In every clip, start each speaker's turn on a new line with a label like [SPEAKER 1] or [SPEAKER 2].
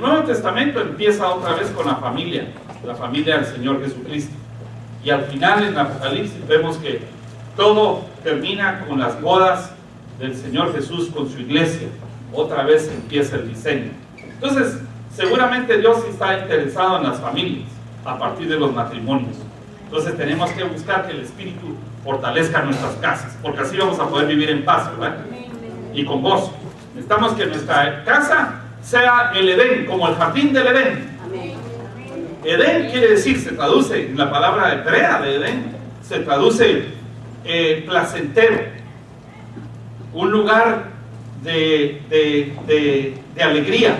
[SPEAKER 1] Nuevo Testamento empieza otra vez con la familia del Señor Jesucristo. Y al final en Apocalipsis vemos que todo termina con las bodas del Señor Jesús con su iglesia. Otra vez empieza el diseño. Entonces, seguramente Dios está interesado en las familias a partir de los matrimonios. Entonces tenemos que buscar que el Espíritu fortalezca nuestras casas, porque así vamos a poder vivir en paz, ¿verdad? Y con gozo. Necesitamos que nuestra casa sea el Edén, como el jardín del Edén. Edén quiere decir, se traduce en la palabra hebrea de Edén, se traduce placentero, un lugar de alegría,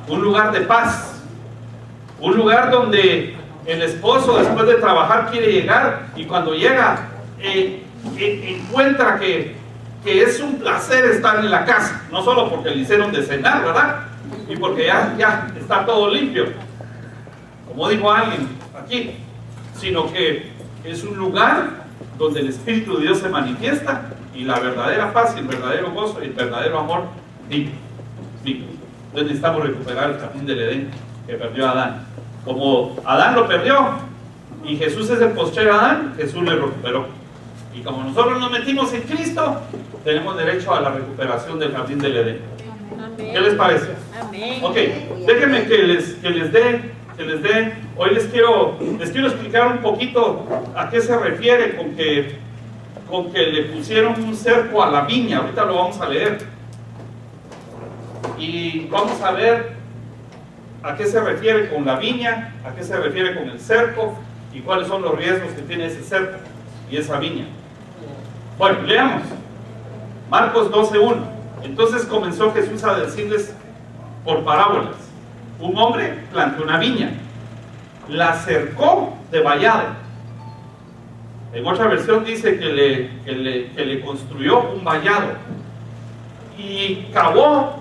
[SPEAKER 1] un lugar de paz, un lugar donde el esposo después de trabajar quiere llegar, y cuando llega encuentra que es un placer estar en la casa, no solo porque le hicieron de cenar, ¿verdad? Y porque ya está todo limpio, como dijo alguien aquí, sino que es un lugar donde el Espíritu de Dios se manifiesta, y la verdadera paz y el verdadero gozo y el verdadero amor vive. Entonces necesitamos recuperar el jardín del Edén que perdió Adán. Como Adán lo perdió y Jesús es el postrer Adán, Jesús le recuperó. Y como nosotros nos metimos en Cristo, tenemos derecho a la recuperación del jardín del Edén. ¿Qué les parece? Ok, déjenme que les dé. Hoy les quiero explicar un poquito a qué se refiere con que le pusieron un cerco a la viña. Ahorita lo vamos a leer. Y vamos a ver a qué se refiere con la viña, a qué se refiere con el cerco y cuáles son los riesgos que tiene ese cerco y esa viña. Bueno, leamos. Marcos 12:1. Entonces comenzó Jesús a decirles por parábolas: un hombre plantó una viña, la cercó de vallado. En otra versión dice que le construyó un vallado y cavó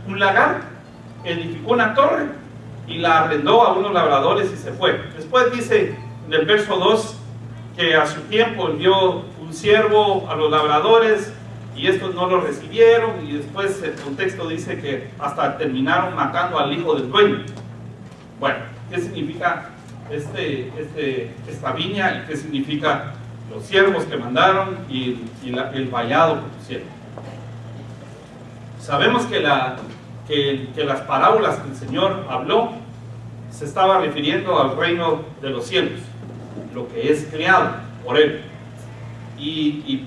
[SPEAKER 1] un lagar, edificó una torre y la arrendó a unos labradores y se fue. Después dice en el verso 2 que a su tiempo envió un siervo a los labradores y estos no lo recibieron, y después el contexto dice que hasta terminaron matando al hijo del dueño. Bueno, ¿qué significa esta viña y qué significa los siervos que mandaron y el vallado que pusieron? Sabemos que las parábolas que el Señor habló se estaba refiriendo al reino de los cielos, lo que es creado por Él. Y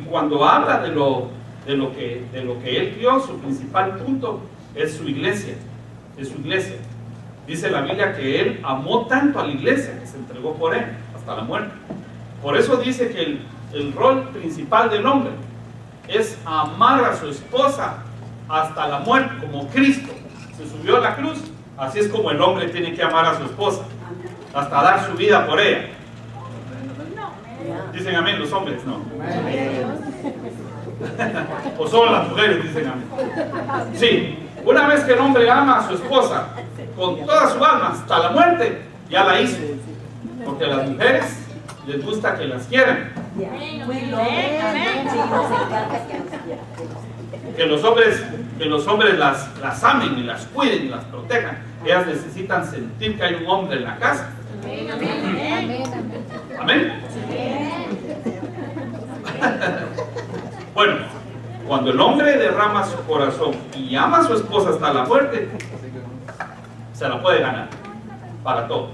[SPEAKER 1] cuando habla de lo que Él crió, su principal punto es su iglesia. Dice la Biblia que Él amó tanto a la iglesia que se entregó por Él hasta la muerte. Por eso dice que el rol principal del hombre es amar a su esposa hasta la muerte, como Cristo se subió a la cruz. Así es como el hombre tiene que amar a su esposa, hasta dar su vida por ella. Dicen amén los hombres, no. O solo las mujeres dicen amén. Sí, una vez que el hombre ama a su esposa con toda su alma hasta la muerte, ya la hizo. Porque a las mujeres les gusta que las quieran. Que los hombres las amen y las cuiden y las protejan. Ellas necesitan sentir que hay un hombre en la casa. Amén. Bueno, cuando el hombre derrama su corazón y ama a su esposa hasta la muerte, se la puede ganar para todo.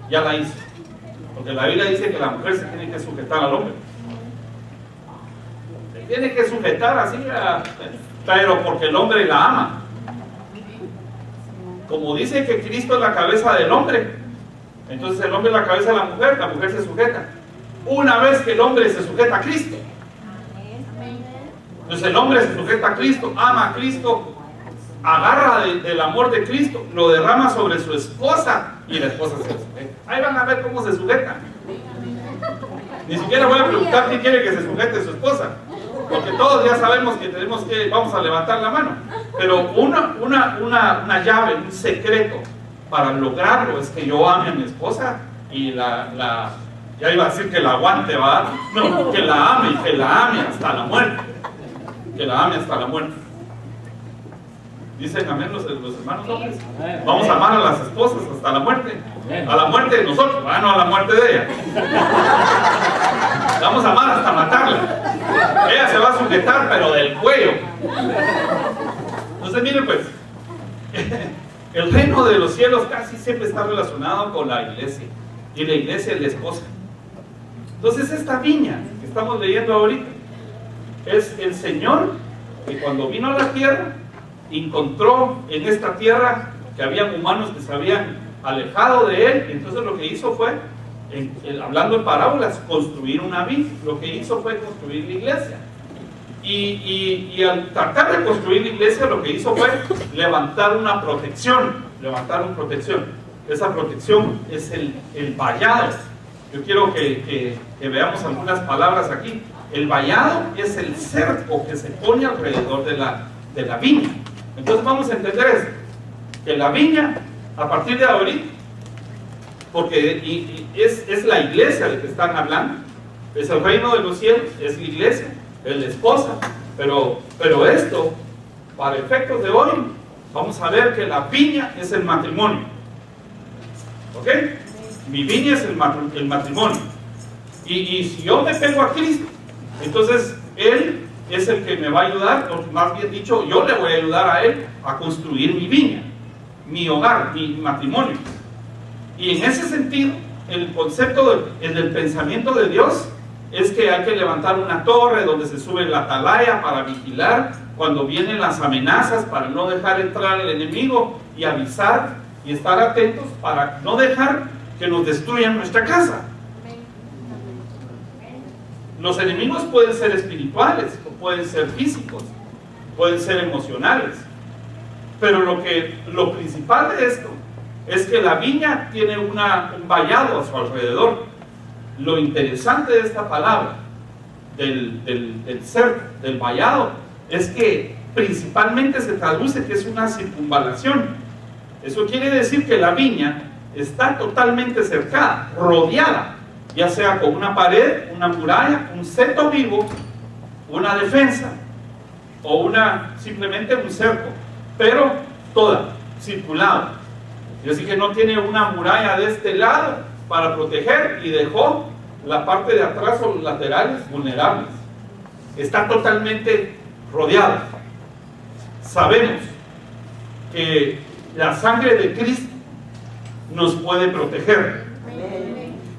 [SPEAKER 1] Ya la hizo. Porque la Biblia dice que la mujer se tiene que sujetar al hombre. Se tiene que sujetar así, pero porque el hombre la ama. Como dice que Cristo es la cabeza del hombre, entonces el hombre es la cabeza de la mujer se sujeta. Una vez que el hombre se sujeta a Cristo, entonces el hombre se sujeta a Cristo, ama a Cristo, agarra del amor de Cristo, lo derrama sobre su esposa y la esposa se sujeta. Ahí van a ver cómo se sujeta. Ni siquiera voy a preguntar quién quiere que se sujete a su esposa, porque todos ya sabemos que vamos a levantar la mano. Pero una llave, un secreto para lograrlo es que yo ame a mi esposa y ya iba a decir que la aguante, ¿va? No, que la ame hasta la muerte. Que la ame hasta la muerte. Dicen amén los hermanos hombres. Vamos a amar a las esposas hasta la muerte. A la muerte de nosotros, no a la muerte de ella. Vamos a amar hasta matarla. Ella se va a sujetar, pero del cuello. Entonces, miren pues, el reino de los cielos casi siempre está relacionado con la iglesia. Y la iglesia es la esposa. Entonces, esta viña que estamos leyendo ahorita es el Señor que cuando vino a la tierra encontró en esta tierra que habían humanos que se habían alejado de él. Entonces lo que hizo fue, hablando en parábolas, construir una vid. Lo que hizo fue construir la iglesia. Y al tratar de construir la iglesia, lo que hizo fue levantar una protección. Esa protección es el vallado. Yo quiero que veamos algunas palabras aquí. El vallado es el cerco que se pone alrededor de la viña. Entonces vamos a entender esto, que la viña, a partir de ahorita, porque es la iglesia de que están hablando, es el reino de los cielos, es la iglesia, es la esposa, pero esto, para efectos de hoy, vamos a ver que la viña es el matrimonio. ¿Ok? Mi viña es el matrimonio. Y si yo me pego a Cristo, entonces Él es el que me va a ayudar, o más bien dicho, yo le voy a ayudar a Él a construir mi viña, mi hogar, mi matrimonio. Y en ese sentido, el concepto del pensamiento de Dios es que hay que levantar una torre donde se sube la atalaya para vigilar cuando vienen las amenazas, para no dejar entrar el enemigo, y avisar y estar atentos para no dejar que nos destruyan nuestra casa. Los enemigos pueden ser espirituales, pueden ser físicos, pueden ser emocionales, pero lo principal de esto es que la viña tiene un vallado a su alrededor. Lo interesante de esta palabra del cerco, del vallado, es que principalmente se traduce que es una circunvalación. Eso quiere decir que la viña está totalmente cercada, rodeada, ya sea con una pared, una muralla, un seto vivo, una defensa o simplemente un cerco, pero toda, circulada. Y así que no tiene una muralla de este lado para proteger y dejó la parte de atrás o los laterales vulnerables. Está totalmente rodeada. Sabemos que la sangre de Cristo nos puede proteger.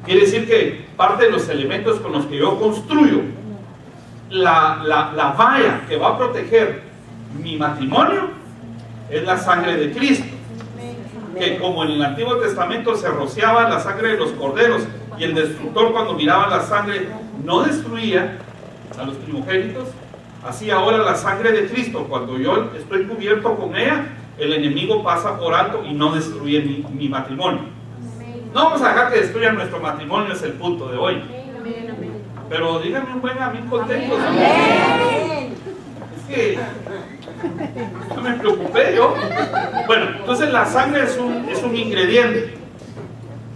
[SPEAKER 1] Quiere decir que parte de los elementos con los que yo construyo la valla que va a proteger mi matrimonio es la sangre de Cristo, que como en el Antiguo Testamento se rociaba la sangre de los corderos y el destructor cuando miraba la sangre no destruía a los primogénitos, así ahora la sangre de Cristo, cuando yo estoy cubierto con ella, el enemigo pasa por alto y no destruye mi matrimonio. No vamos a dejar que destruyan nuestro matrimonio, es el punto de hoy. Pero díganme un buen amén contento. Es que no me preocupé yo. Bueno, entonces la sangre es un ingrediente.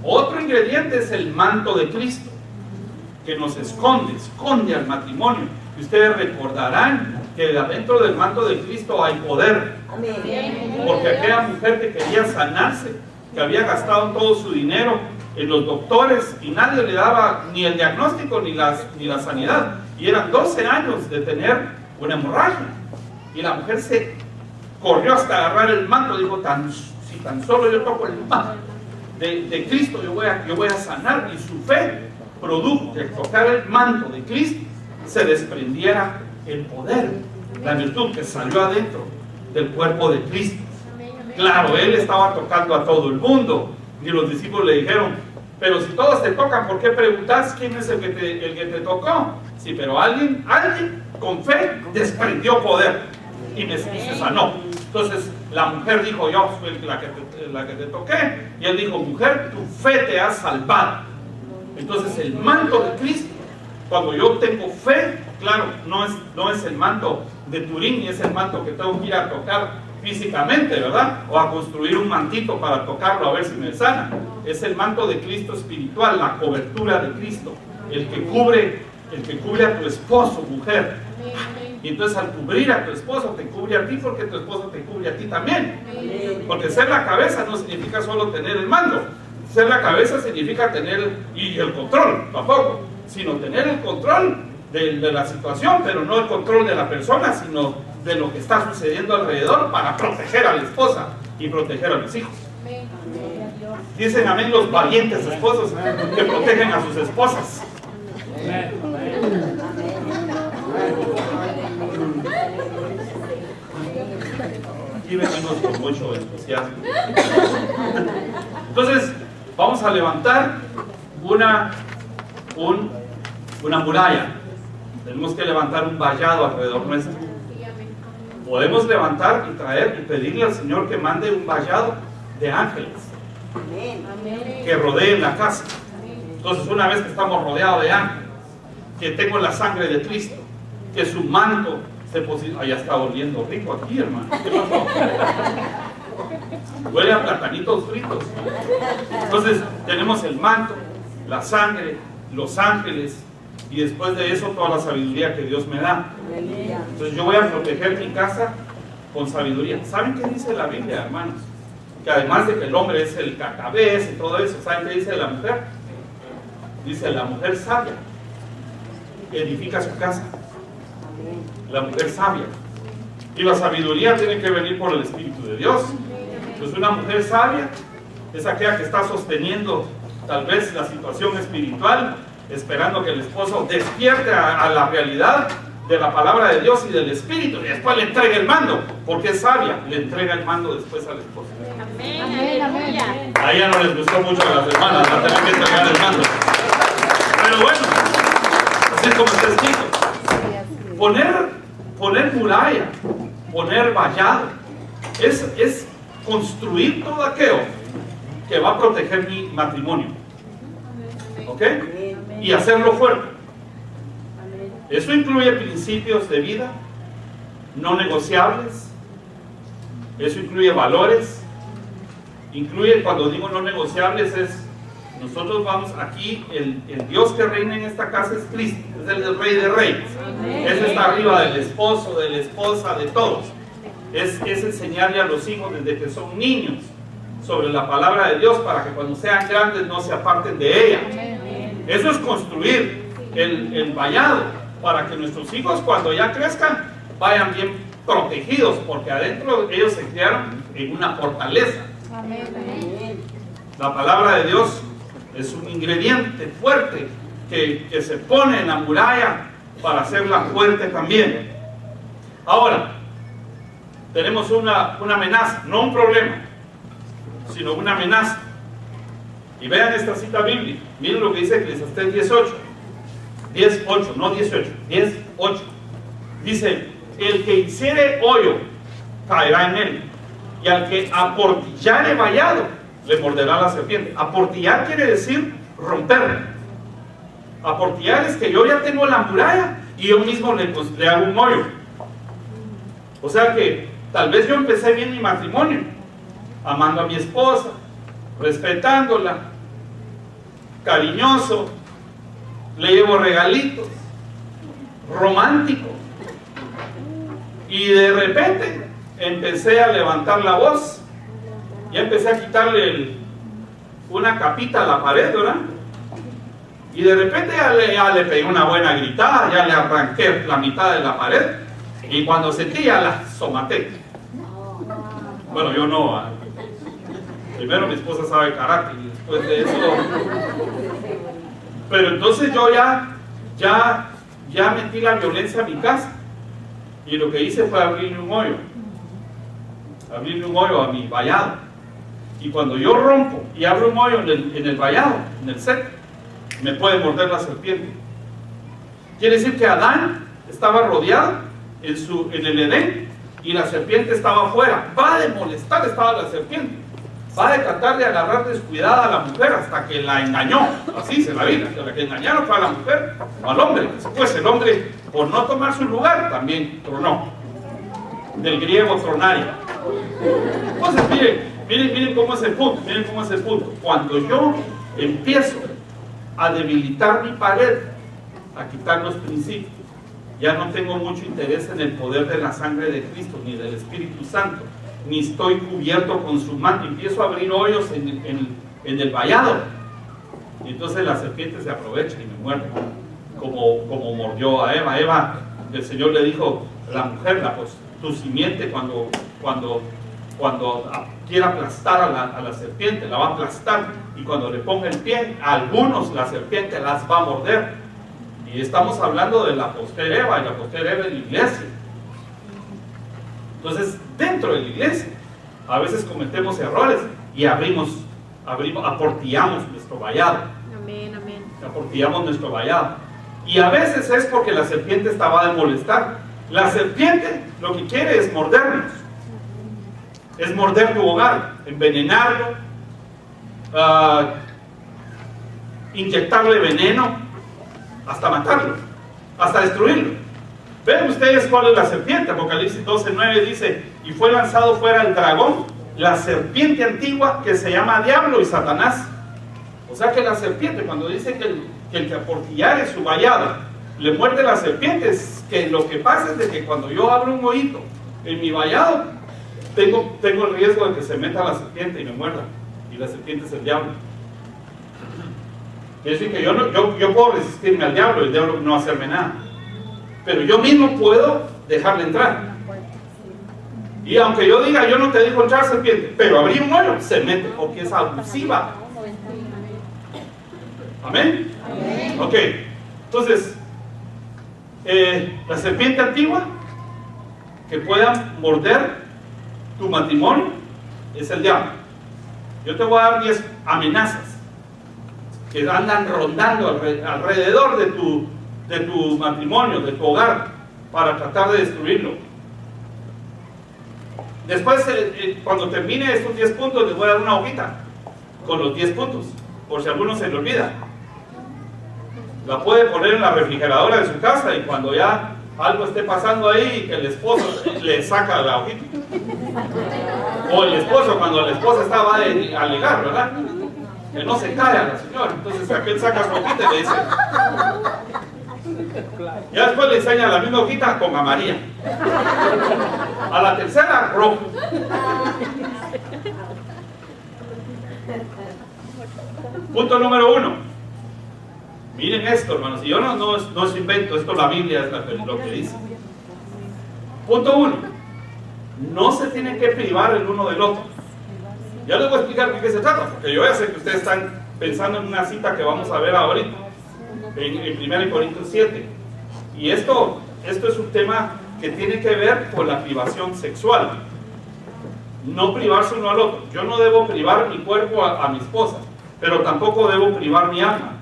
[SPEAKER 1] Otro ingrediente es el manto de Cristo, que nos esconde al matrimonio. Y ustedes recordarán que adentro del manto de Cristo hay poder. Porque aquella mujer que quería sanarse, que había gastado todo su dinero en los doctores y nadie le daba ni el diagnóstico ni la sanidad, y eran 12 años de tener una hemorragia, y la mujer se corrió hasta agarrar el manto, dijo, si tan solo yo toco el manto de Cristo, yo voy a sanar. Y su fe produjo que al tocar el manto de Cristo se desprendiera el poder, la virtud que salió adentro del cuerpo de Cristo. Claro, él estaba tocando a todo el mundo, y los discípulos le dijeron, pero si todos te tocan, ¿por qué preguntas quién es el que te tocó? Sí, pero alguien con fe desprendió poder y se sanó. Entonces la mujer dijo, yo fui la que te toqué, y él dijo, mujer, tu fe te ha salvado. Entonces el manto de Cristo, cuando yo tengo fe, claro, no es el manto de Turín, ni es el manto que tengo que ir a tocar físicamente, ¿verdad? O a construir un mantito para tocarlo a ver si me sana. Es el manto de Cristo espiritual, la cobertura de Cristo, el que cubre a tu esposo, mujer. Y entonces al cubrir a tu esposo, te cubre a ti porque tu esposo te cubre a ti también. Porque ser la cabeza no significa solo tener el mando. Ser la cabeza significa tener y el control, tampoco, sino tener el control de la situación, pero no el control de la persona, sino de lo que está sucediendo alrededor para proteger a la esposa y proteger a los hijos. Dicen amén los valientes esposos que protegen a sus esposas. Aquí venimos con mucho entusiasmo. Entonces, vamos a levantar una muralla. Tenemos que levantar un vallado alrededor nuestro. Podemos levantar y traer y pedirle al Señor que mande un vallado de ángeles que rodeen la casa. Entonces, una vez que estamos rodeados de ángeles, que tengo la sangre de Cristo, que su manto se posiciona. Ya está oliendo rico aquí, hermano. ¿Qué pasó? Huele a platanitos fritos. Entonces, tenemos el manto, la sangre, los ángeles, y después de eso toda la sabiduría que Dios me da. Entonces yo voy a proteger mi casa con sabiduría. ¿Saben qué dice la Biblia, hermanos? Que además de que el hombre es el cacabez y todo eso, ¿saben qué dice la mujer? Dice la mujer sabia edifica su casa. La mujer sabia. Y la sabiduría tiene que venir por el Espíritu de Dios. Entonces una mujer sabia es aquella que está sosteniendo tal vez la situación espiritual, esperando que el esposo despierte a la realidad de la palabra de Dios y del Espíritu, y después le entregue el mando, porque es sabia, le entrega el mando después al esposo. Amén. A ella no les gustó mucho a las hermanas, va a tener que entregar el mando. Pero bueno, así es como está escrito. Poner muralla, poner vallado, es construir todo aquello que va a proteger mi matrimonio. ¿Ok? Y hacerlo fuerte. Eso incluye principios de vida no negociables. Eso incluye valores. Incluye, cuando digo no negociables, es nosotros vamos aquí, el Dios que reina en esta casa es Cristo, es el Rey de Reyes. Él está arriba del esposo, de la esposa, de todos. Es enseñarle a los hijos desde que son niños sobre la palabra de Dios para que cuando sean grandes no se aparten de ella. Eso es construir el vallado para que nuestros hijos cuando ya crezcan vayan bien protegidos, porque adentro ellos se criaron en una fortaleza. La palabra de Dios es un ingrediente fuerte que se pone en la muralla para hacerla fuerte también. Ahora, tenemos una amenaza, no un problema, sino una amenaza. Y vean esta cita bíblica. Miren lo que dice Eclesiastés 10:8, no 18, 10:8. Dice: el que hiciere hoyo caerá en él, y al que aportillare vallado le morderá la serpiente. Aportillar quiere decir romper. Aportillar es que yo ya tengo la muralla y yo mismo le hago un hoyo. O sea que tal vez yo empecé bien mi matrimonio, amando a mi esposa, respetándola, cariñoso, le llevo regalitos, romántico, y de repente empecé a levantar la voz, ya empecé a quitarle una capita a la pared, ¿verdad? Y de repente ya le pegué una buena gritada, ya le arranqué la mitad de la pared, y cuando sentí ya la somaté. Bueno, yo no. Primero mi esposa sabe karate y después de eso. Pero entonces yo ya metí la violencia a mi casa. Y lo que hice fue abrirle un hoyo a mi vallado. Y cuando yo rompo y abro un hoyo en el vallado, en el set, me puede morder la serpiente. Quiere decir que Adán estaba rodeado en el Edén y la serpiente estaba afuera. Va de molestar, estaba la serpiente. Va a tratar de agarrar descuidada a la mujer hasta que la engañó. Así dice la Biblia, que la que engañaron fue a la mujer o al hombre. Después el hombre, por no tomar su lugar, también tronó. Del griego tronaria. Entonces miren cómo es el punto, miren cómo es el punto. Cuando yo empiezo a debilitar mi pared, a quitar los principios ya no tengo mucho interés en el poder de la sangre de Cristo, ni del Espíritu Santo, ni estoy cubierto con su manto. Empiezo a abrir hoyos en el vallado. Y entonces la serpiente se aprovecha y me muerde, como mordió a Eva. Eva, el Señor le dijo, la mujer, pues, tu simiente cuando quiera aplastar a la serpiente, la va a aplastar, y cuando le ponga el pie, a algunos la serpiente las va a morder. Y estamos hablando de la postrer Eva, y la postrer Eva en la iglesia. Entonces, dentro de la iglesia, a veces cometemos errores y aportillamos nuestro vallado.
[SPEAKER 2] Amén, amén.
[SPEAKER 1] Aportillamos nuestro vallado. Y a veces es porque la serpiente estaba de molestar. La serpiente lo que quiere es mordernos. Es morder tu hogar, envenenarlo, inyectarle veneno, hasta matarlo, hasta destruirlo. Ven ustedes cuál es la serpiente. Apocalipsis 12:9 dice, y fue lanzado fuera el dragón, la serpiente antigua que se llama Diablo y Satanás. O sea que la serpiente, cuando dice que el que aportillare su vallado le muerde la serpiente, es que lo que pasa es de que cuando yo abro un hoyito en mi vallado, tengo el riesgo de que se meta la serpiente y me muerda. Y la serpiente es el diablo. Quiere decir que yo puedo resistirme al diablo, el diablo no va a hacerme nada. Pero yo mismo puedo dejarle entrar. Y aunque yo diga, yo no te dejo entrar, serpiente, pero abrí un hoyo, se mete porque es abusiva. ¿Amén?
[SPEAKER 2] Amén.
[SPEAKER 1] Ok, entonces, la serpiente antigua que pueda morder tu matrimonio es el diablo. Yo te voy a dar 10 amenazas que andan rondando alrededor de tu matrimonio, de tu hogar, para tratar de destruirlo. Después, cuando termine estos 10 puntos, les voy a dar una hojita con los 10 puntos, por si a alguno se le olvida. La puede poner en la refrigeradora de su casa, y cuando ya algo esté pasando ahí, que el esposo le saca la hojita. O el esposo, cuando la esposa va a alegar, ¿verdad? Que no se cae a la señora. Entonces aquel saca su hojita y le dice. Ya después le enseña la misma hojita con amarilla. A la tercera, rojo. Punto número 1. Miren esto, hermanos, y yo no es invento, esto la Biblia es lo que dice. Punto 1. No se tienen que privar el uno del otro. Ya les voy a explicar de qué se trata, porque yo ya sé que ustedes están pensando en una cita que vamos a ver ahorita, en 1 Corintios 7. Y esto es un tema que tiene que ver con la privación sexual. No privarse uno al otro. Yo no debo privar mi cuerpo a mi esposa, pero tampoco debo privar mi alma.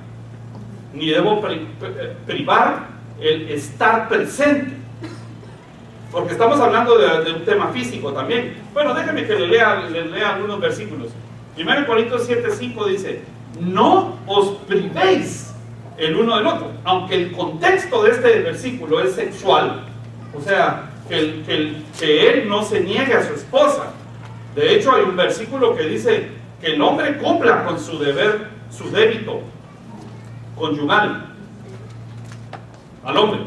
[SPEAKER 1] Ni debo privar el estar presente, porque estamos hablando de un tema físico también. Bueno, déjenme que le lea algunos versículos. 1 Corintios 7:5 dice, no os privéis el uno del otro, aunque el contexto de este versículo es sexual, o sea, que él no se niegue a su esposa. De hecho, hay un versículo que dice que el hombre cumpla con su deber, su débito conyugal al hombre,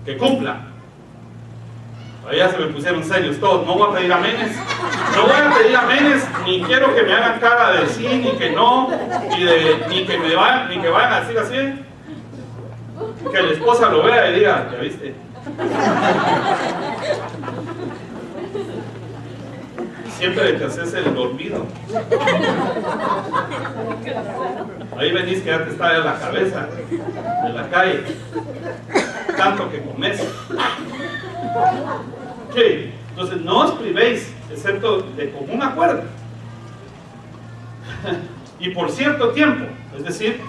[SPEAKER 1] que cumpla. Ahí ya se me pusieron serios todos. No voy a pedir amenes, ni quiero que me hagan cara de sí, ni que no, ni que vayan a decir así, que la esposa lo vea y diga, ya viste. Siempre te haces el dormido. Ahí venís que ya te está en la cabeza de la calle, tanto que comes. Ok, entonces no os privéis, excepto de común acuerdo, y por cierto tiempo, es decir,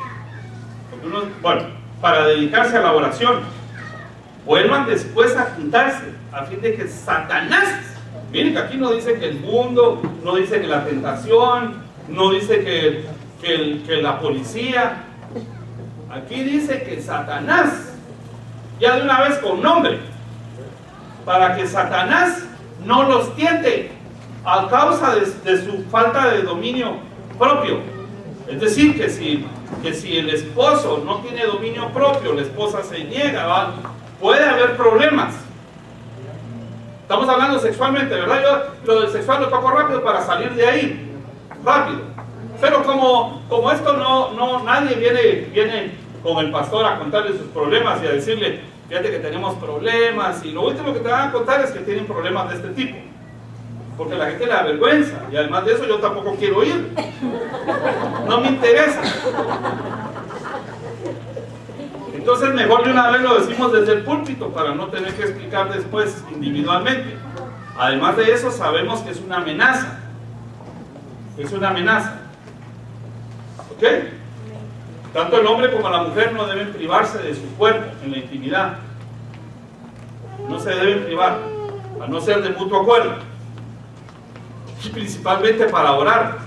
[SPEAKER 1] para dedicarse a la oración. Vuelvan después a juntarse, a fin de que Satanás, miren que aquí no dice que el mundo, no dice que la tentación, no dice que la policía, aquí dice que Satanás, ya de una vez con nombre, para que Satanás no los tiente a causa de su falta de dominio propio. Es decir, que si el esposo no tiene dominio propio, la esposa se niega, ¿va? Puede haber problemas. Estamos hablando sexualmente, ¿verdad? Yo lo del sexual lo toco rápido para salir de ahí, rápido. Pero como esto nadie viene con el pastor a contarle sus problemas y a decirle, fíjate que tenemos problemas, y lo último que te van a contar es que tienen problemas de este tipo. Porque la gente le da vergüenza, y además de eso yo tampoco quiero ir. No me interesa. Entonces mejor de una vez lo decimos desde el púlpito para no tener que explicar después individualmente. Además de eso sabemos que es una amenaza. Es una amenaza. ¿Ok? Tanto el hombre como la mujer no deben privarse de su cuerpo en la intimidad. No se deben privar, a no ser de mutuo acuerdo. Y principalmente para orar.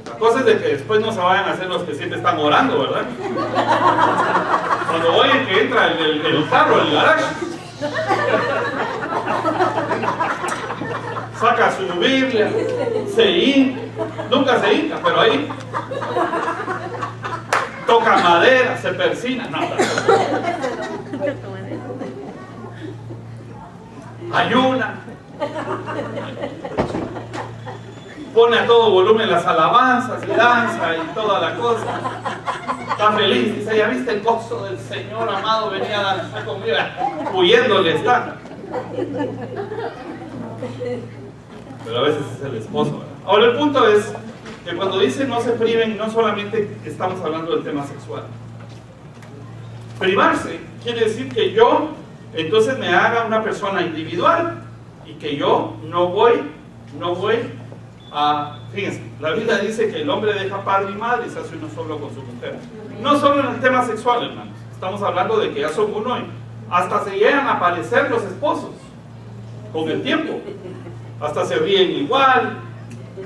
[SPEAKER 1] La cosa es de que después no se vayan a hacer los que siempre están orando, ¿verdad? Cuando oyen que entra el carro, el garage, saca su Biblia, se hinca, nunca se hinca, pero ahí toca madera, se persina, no. Ayuna, pone a todo volumen las alabanzas y danza y toda la cosa. Está feliz, dice, ¿ya viste el gozo del Señor amado? Venía a danzar conmigo, huyéndole está. Pero a veces es el esposo, ¿verdad? Ahora el punto es que cuando dice no se priven, no solamente estamos hablando del tema sexual. Privarse quiere decir que yo entonces me haga una persona individual y que yo no voy a... Fíjense, la Biblia dice que el hombre deja padre y madre y se hace uno solo con su mujer. No solo en el tema sexual, hermanos. Estamos hablando de que ya son uno y hasta se llegan a parecer los esposos con el tiempo. Hasta se ríen igual,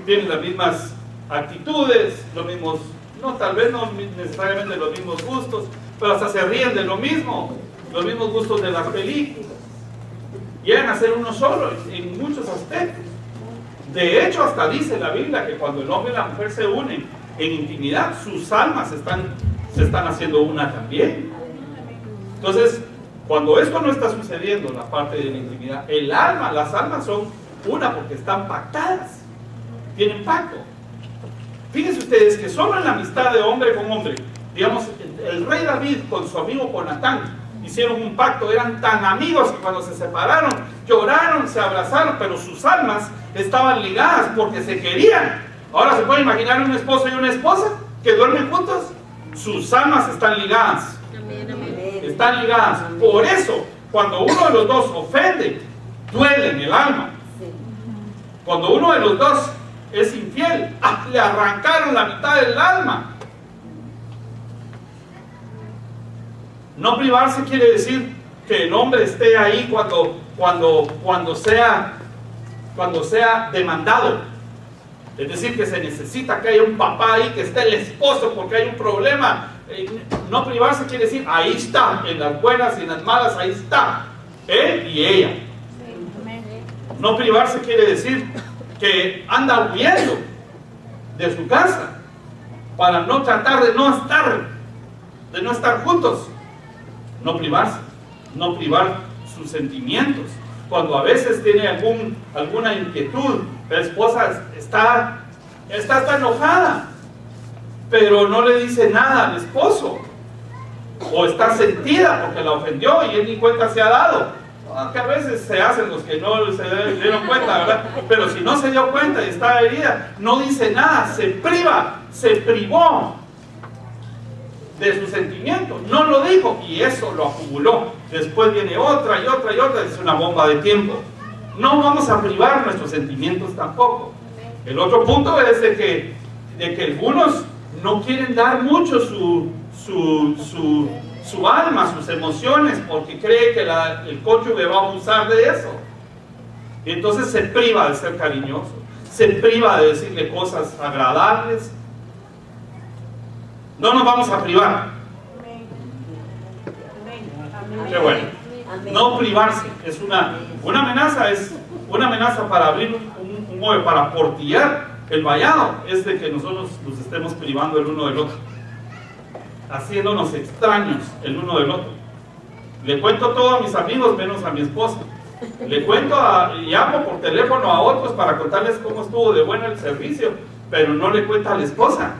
[SPEAKER 1] tienen las mismas actitudes, los mismos, no, tal vez no necesariamente los mismos gustos, pero hasta se ríen de lo mismo, los mismos gustos de las películas. Llegan a ser uno solo en muchos aspectos. De hecho, hasta dice la Biblia que cuando el hombre y la mujer se unen en intimidad, sus almas se están haciendo una también. Entonces, cuando esto no está sucediendo, la parte de la intimidad, las almas son una porque están pactadas, tienen pacto. Fíjense ustedes que solo en la amistad de hombre con hombre, digamos, el rey David con su amigo Jonatán hicieron un pacto, eran tan amigos que cuando se separaron, lloraron, se abrazaron, pero sus almas estaban ligadas porque se querían. Ahora se puede imaginar un esposo y una esposa que duermen juntos, sus almas están ligadas. Están ligadas. Por eso, cuando uno de los dos ofende, duele en el alma. Cuando uno de los dos es infiel, le arrancaron la mitad del alma. No privarse quiere decir que el hombre esté ahí cuando sea demandado. Es decir, que se necesita que haya un papá ahí, que esté el esposo porque hay un problema. No privarse quiere decir, ahí está, en las buenas y en las malas, ahí está, él y ella. No privarse quiere decir que anda huyendo de su casa para no tratar de no estar juntos. No privarse, no privar sus sentimientos. Cuando a veces tiene alguna inquietud, la esposa está enojada, pero no le dice nada al esposo, o está sentida porque la ofendió y él ni cuenta se ha dado. Que a veces se hacen los que no se dieron cuenta, ¿verdad? Pero si no se dio cuenta y está herida, no dice nada, se privó de su sentimiento, no lo dijo y eso lo acumuló. Después viene otra y otra y otra, es una bomba de tiempo. No vamos a privar nuestros sentimientos tampoco. El otro punto es de que algunos no quieren dar mucho su alma, sus emociones, porque cree que el cónyuge va a abusar de eso. Y entonces se priva de ser cariñoso, se priva de decirle cosas agradables. No nos vamos a privar. Qué bueno. No privarse es una amenaza, es una amenaza para abrir un mueble, para portillar El vallado es de que nosotros nos estemos privando el uno del otro, haciéndonos extraños el uno del otro. Le cuento todo a mis amigos menos a mi esposa. Le cuento llamo por teléfono a otros para contarles cómo estuvo de bueno el servicio, pero no le cuenta a la esposa.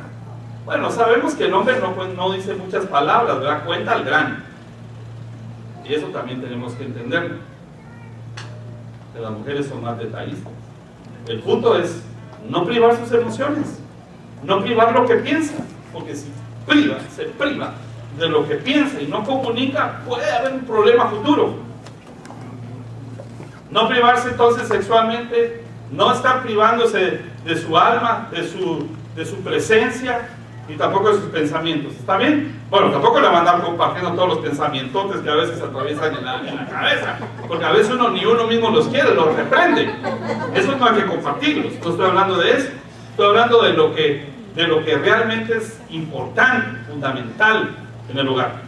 [SPEAKER 1] Bueno, sabemos que el hombre no dice muchas palabras, ¿verdad? Cuenta al grano. Y eso también tenemos que entenderlo. Que las mujeres son más detallistas. El punto es no privar sus emociones, no privar lo que piensa, porque si se priva de lo que piensa y no comunica, puede haber un problema futuro. No privarse entonces sexualmente, no estar privándose de su alma, de su presencia y tampoco de sus pensamientos. ¿Está bien? Bueno, tampoco le van a andar compartiendo todos los pensamientos que a veces atraviesan en la cabeza, porque a veces ni uno mismo los quiere, los reprende. Eso no hay que compartirlos. No estoy hablando de eso. Estoy hablando de lo que realmente es importante, fundamental en el hogar.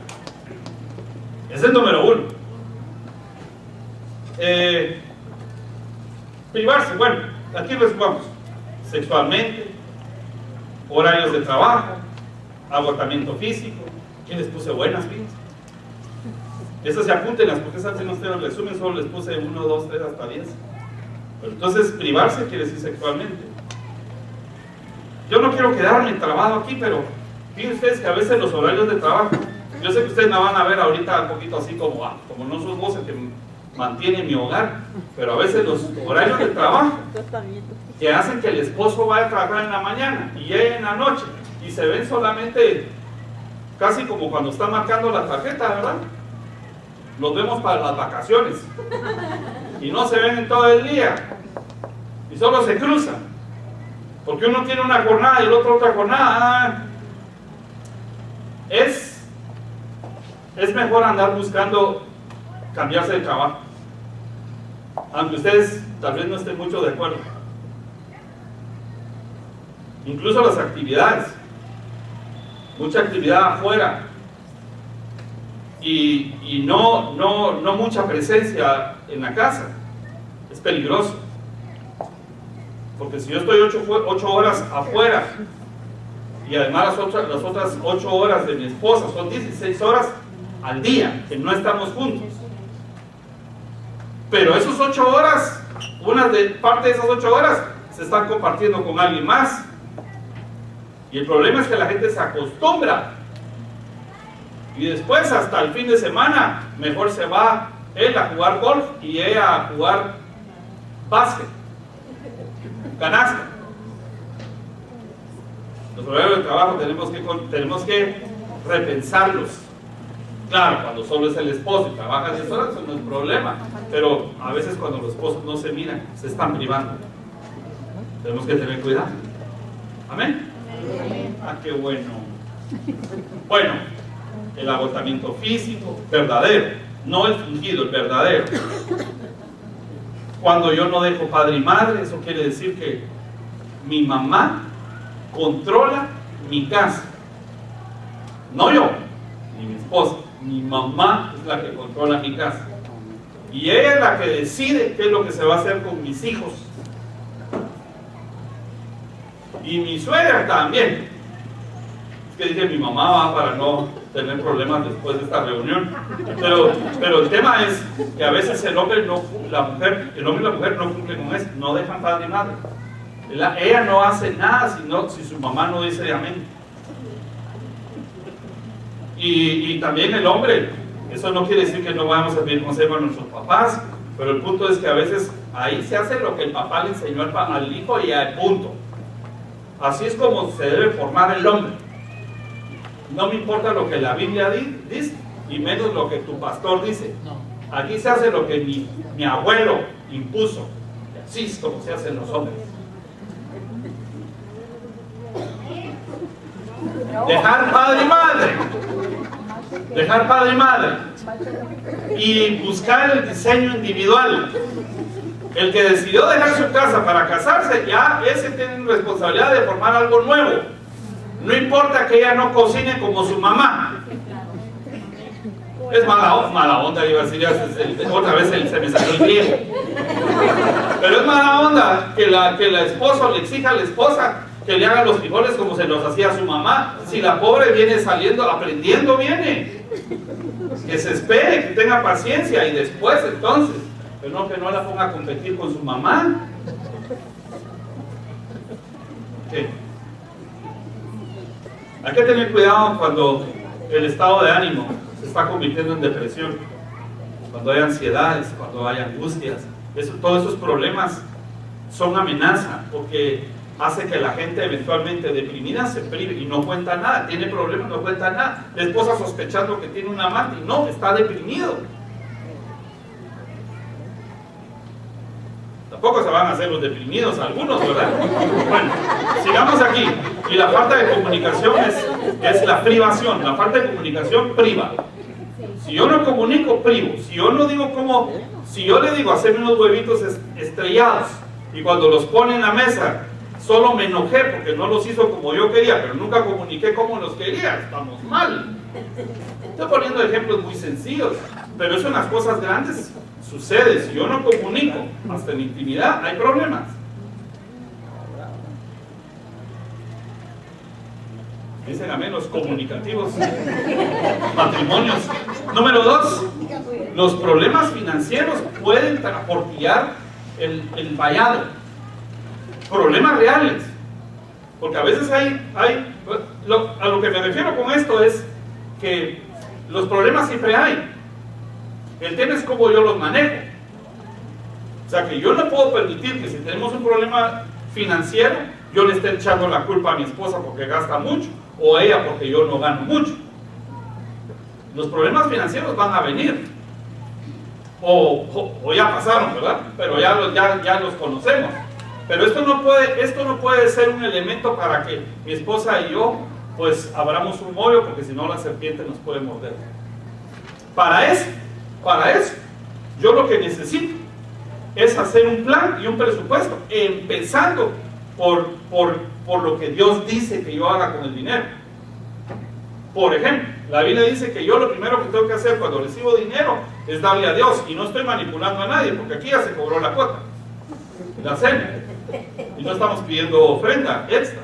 [SPEAKER 1] Ese es el número uno. Privarse, bueno, aquí les vamos. Sexualmente, horarios de trabajo, agotamiento físico. ¿Quién les puse buenas, fíjense? Esas se apúntenlas, porque esas en ustedes resumen, solo les puse 1, 2, 3 hasta 10. Pero entonces, privarse quiere decir sexualmente. Yo no quiero quedarme trabado aquí, pero fíjense ustedes que a veces los horarios de trabajo, yo sé que ustedes me van a ver ahorita un poquito así como no sos vos el que mantiene mi hogar, pero a veces los horarios de trabajo que hacen que el esposo vaya a trabajar en la mañana y llegue en la noche y se ven solamente casi como cuando está marcando la tarjeta, ¿verdad? Los vemos para las vacaciones y no se ven en todo el día y solo se cruzan porque uno tiene una jornada y el otro otra jornada. Es mejor andar buscando cambiarse de trabajo, aunque ustedes tal vez no estén mucho de acuerdo. Incluso las actividades, mucha actividad afuera y no mucha presencia en la casa, es peligroso, porque si yo estoy 8 horas afuera y además las otras 8 horas de mi esposa, son 16 horas al día que no estamos juntos, pero esas 8 horas, parte de esas 8 horas se están compartiendo con alguien más. Y el problema es que la gente se acostumbra y después hasta el fin de semana mejor se va él a jugar golf y ella a jugar básquet, canasta. Los horarios de trabajo tenemos que repensarlos. Claro, cuando solo es el esposo y trabaja 10 horas, eso no es problema, pero a veces cuando los esposos no se miran, se están privando. Tenemos que tener cuidado. Amén. Ah, qué bueno. Bueno, el agotamiento físico, verdadero, no el fingido, el verdadero. Cuando yo no dejo padre y madre, eso quiere decir que mi mamá controla mi casa. No yo, ni mi esposa, mi mamá es la que controla mi casa. Y ella es la que decide qué es lo que se va a hacer con mis hijos. Y mi suegra también. Es que dije mi mamá va para no tener problemas después de esta reunión. Pero el tema es que a veces el hombre y la mujer no cumplen con eso, no dejan padre y madre. Ella no hace nada si su mamá no dice amén. Y también el hombre, eso no quiere decir que no vamos a pedir consejo a nuestros papás, pero el punto es que a veces ahí se hace lo que el papá le enseñó al hijo y al punto. Así es como se debe formar el hombre. No me importa lo que la Biblia dice, y menos lo que tu pastor dice. Aquí se hace lo que mi abuelo impuso. Así es como se hacen los hombres. Dejar padre y madre. Dejar padre y madre. Y buscar el diseño individual. El que decidió dejar su casa para casarse, ya ese tiene responsabilidad de formar algo nuevo. No importa que ella no cocine como su mamá. Es mala onda, iba a decir, otra vez se me salió el viejo. Pero es mala onda que la esposa le exija a la esposa que le haga los frijoles como se los hacía a su mamá. Si la pobre viene saliendo, aprendiendo viene. Que se espere, que tenga paciencia y después entonces, pero no que no la ponga a competir con su mamá. ¿Qué? Hay que tener cuidado cuando el estado de ánimo se está convirtiendo en depresión, cuando hay ansiedades, cuando hay angustias. Todos esos problemas son amenaza, porque hace que la gente eventualmente deprimida se prive y no cuenta nada, tiene problemas, no cuenta nada. La esposa sospechando que tiene un amante y no, está deprimido. Tampoco se van a hacer los deprimidos algunos, ¿verdad? Bueno, sigamos aquí. Y la falta de comunicación es la privación. La falta de comunicación priva. Si yo no comunico, privo. Si yo no digo cómo, si yo le digo hacerme unos huevitos estrellados y cuando los pone en la mesa solo me enojé porque no los hizo como yo quería, pero nunca comuniqué como los quería, estamos mal. Estoy poniendo ejemplos muy sencillos, pero eso en las cosas grandes sucede. Si yo no comunico, hasta en intimidad hay problemas. Dicen amén los comunicativos matrimonios. Número 2, los problemas financieros pueden aportillar el vallado. Problemas reales, porque a veces a lo que me refiero con esto es que los problemas siempre hay, el tema es cómo yo los manejo. O sea que yo no puedo permitir que si tenemos un problema financiero yo le esté echando la culpa a mi esposa porque gasta mucho o a ella porque yo no gano mucho. Los problemas financieros van a venir o ya pasaron, ¿verdad? Pero ya los conocemos. Pero esto no puede ser un elemento para que mi esposa y yo pues abramos un hoyo, porque si no la serpiente nos puede morder. Para eso, yo lo que necesito es hacer un plan y un presupuesto, empezando por lo que Dios dice que yo haga con el dinero. Por ejemplo, la Biblia dice que yo lo primero que tengo que hacer cuando recibo dinero es darle a Dios, y no estoy manipulando a nadie, porque aquí ya se cobró la cuota, la cena. Y no estamos pidiendo ofrenda extra,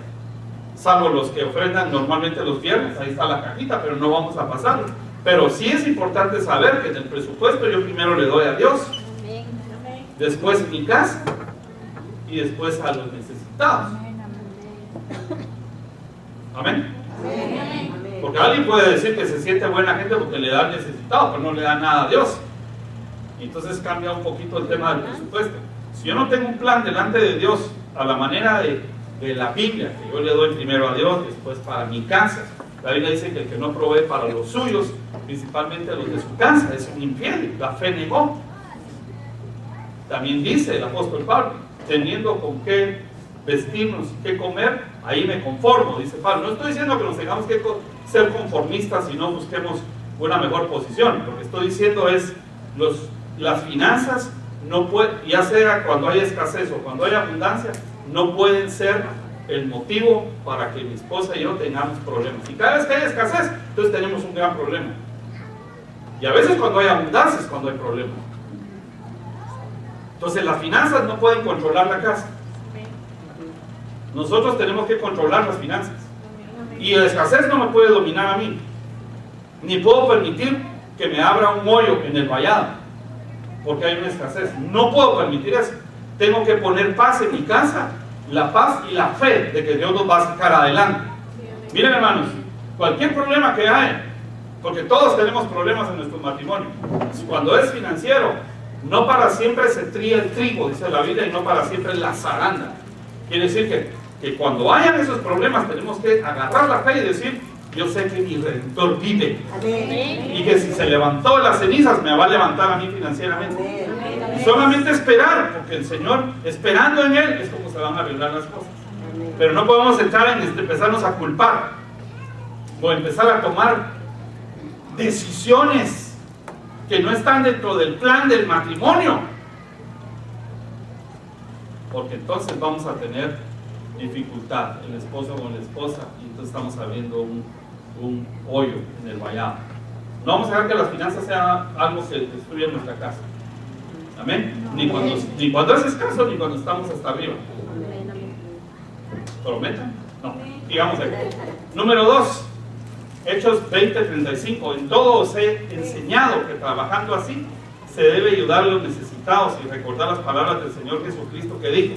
[SPEAKER 1] salvo los que ofrendan normalmente los viernes, ahí está la cajita, pero no vamos a pasarlo. Pero sí es importante saber que en el presupuesto yo primero le doy a Dios, después mi casa y después a los necesitados. Amén. Porque alguien puede decir que se siente buena gente porque le da al necesitado, pero no le da nada a Dios. Y entonces cambia un poquito el tema del presupuesto. Si yo no tengo un plan delante de Dios a la manera de la Biblia, que yo le doy primero a Dios, después para mi casa, la Biblia dice que el que no provee para los suyos, principalmente a los de su casa, es un infiel, la fe negó. También dice el apóstol Pablo, teniendo con qué vestirnos y qué comer, ahí me conformo, dice Pablo. No estoy diciendo que nos tengamos que ser conformistas y no busquemos una mejor posición. Lo que estoy diciendo es, las finanzas no pueden, ya sea cuando hay escasez o cuando hay abundancia, no pueden ser el motivo para que mi esposa y yo tengamos problemas. Y cada vez que hay escasez, entonces tenemos un gran problema. Y a veces cuando hay abundancia es cuando hay problemas. Entonces las finanzas no pueden controlar la casa. Nosotros tenemos que controlar las finanzas. Y la escasez no me puede dominar a mí. Ni puedo permitir que me abra un hoyo en el vallado, porque hay una escasez. No puedo permitir eso. Tengo que poner paz en mi casa, la paz y la fe de que Dios nos va a sacar adelante. Miren, hermanos, cualquier problema que haya, porque todos tenemos problemas en nuestro matrimonio, cuando es financiero, no para siempre se trilla el trigo, dice la Biblia, y no para siempre la zaranda. Quiere decir que cuando hayan esos problemas tenemos que agarrar la fe y decir, yo sé que mi Redentor vive. Amén. Y que si se levantó las cenizas me va a levantar a mí financieramente. Amén. Y solamente esperar, porque el Señor, esperando en Él, es como se van a arreglar las cosas. Amén. Pero no podemos entrar en empezarnos a culpar o empezar a tomar decisiones que no están dentro del plan del matrimonio, porque entonces vamos a tener dificultad, el esposo con la esposa, y entonces estamos abriendo un hoyo en el vallado. No vamos a dejar que las finanzas sean algo que destruya nuestra casa. Amén. Ni cuando es escaso, ni cuando estamos hasta arriba. ¿Prometan? No. Digamos ahí. Número 2. Hechos 20:35. En todo os he enseñado que trabajando así se debe ayudar a los necesitados y recordar las palabras del Señor Jesucristo que dijo: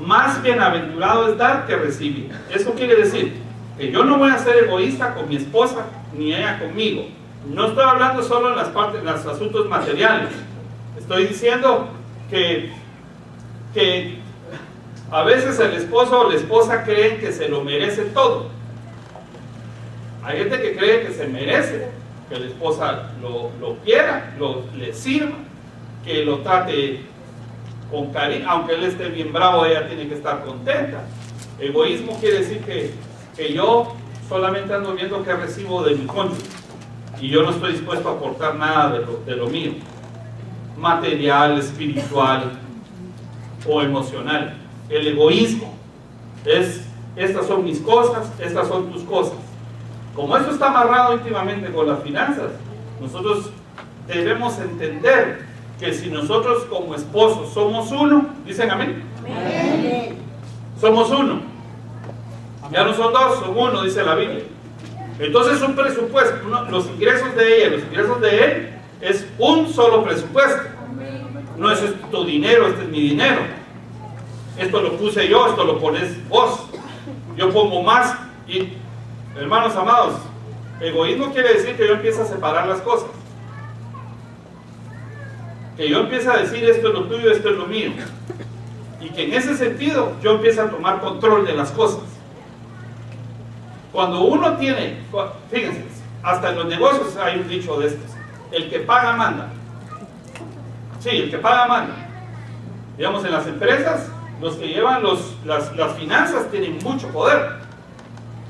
[SPEAKER 1] más bienaventurado es dar que recibir. Eso quiere decir que yo no voy a ser egoísta con mi esposa ni ella conmigo. No estoy hablando solo en las partes, en los asuntos materiales. Estoy diciendo que a veces el esposo o la esposa creen que se lo merece todo. Hay gente que cree que se merece que la esposa lo quiera, le sirva, que lo trate con cariño. Aunque él esté bien bravo, ella tiene que estar contenta. Egoísmo quiere decir que yo solamente ando viendo qué recibo de mi cónyuge y yo no estoy dispuesto a aportar nada de lo mío, material, espiritual o emocional. El egoísmo es: estas son mis cosas, estas son tus cosas. Como esto está amarrado íntimamente con las finanzas, nosotros debemos entender que si nosotros como esposos somos uno, ¿dicen amén? Amén. Somos uno. Ya no son dos, son uno, dice la Biblia. Entonces un presupuesto, los ingresos de ella y los ingresos de él, es un solo presupuesto. No es tu dinero, este es mi dinero. Esto lo puse yo, esto lo pones vos. Yo pongo más. Y, hermanos amados, egoísmo quiere decir que yo empiezo a separar las cosas. Que yo empiezo a decir: esto es lo tuyo, esto es lo mío. Y que en ese sentido yo empiezo a tomar control de las cosas. Cuando uno tiene, fíjense, hasta en los negocios hay un dicho de estos: el que paga manda. Sí, el que paga manda. Digamos, en las empresas, los que llevan las finanzas tienen mucho poder.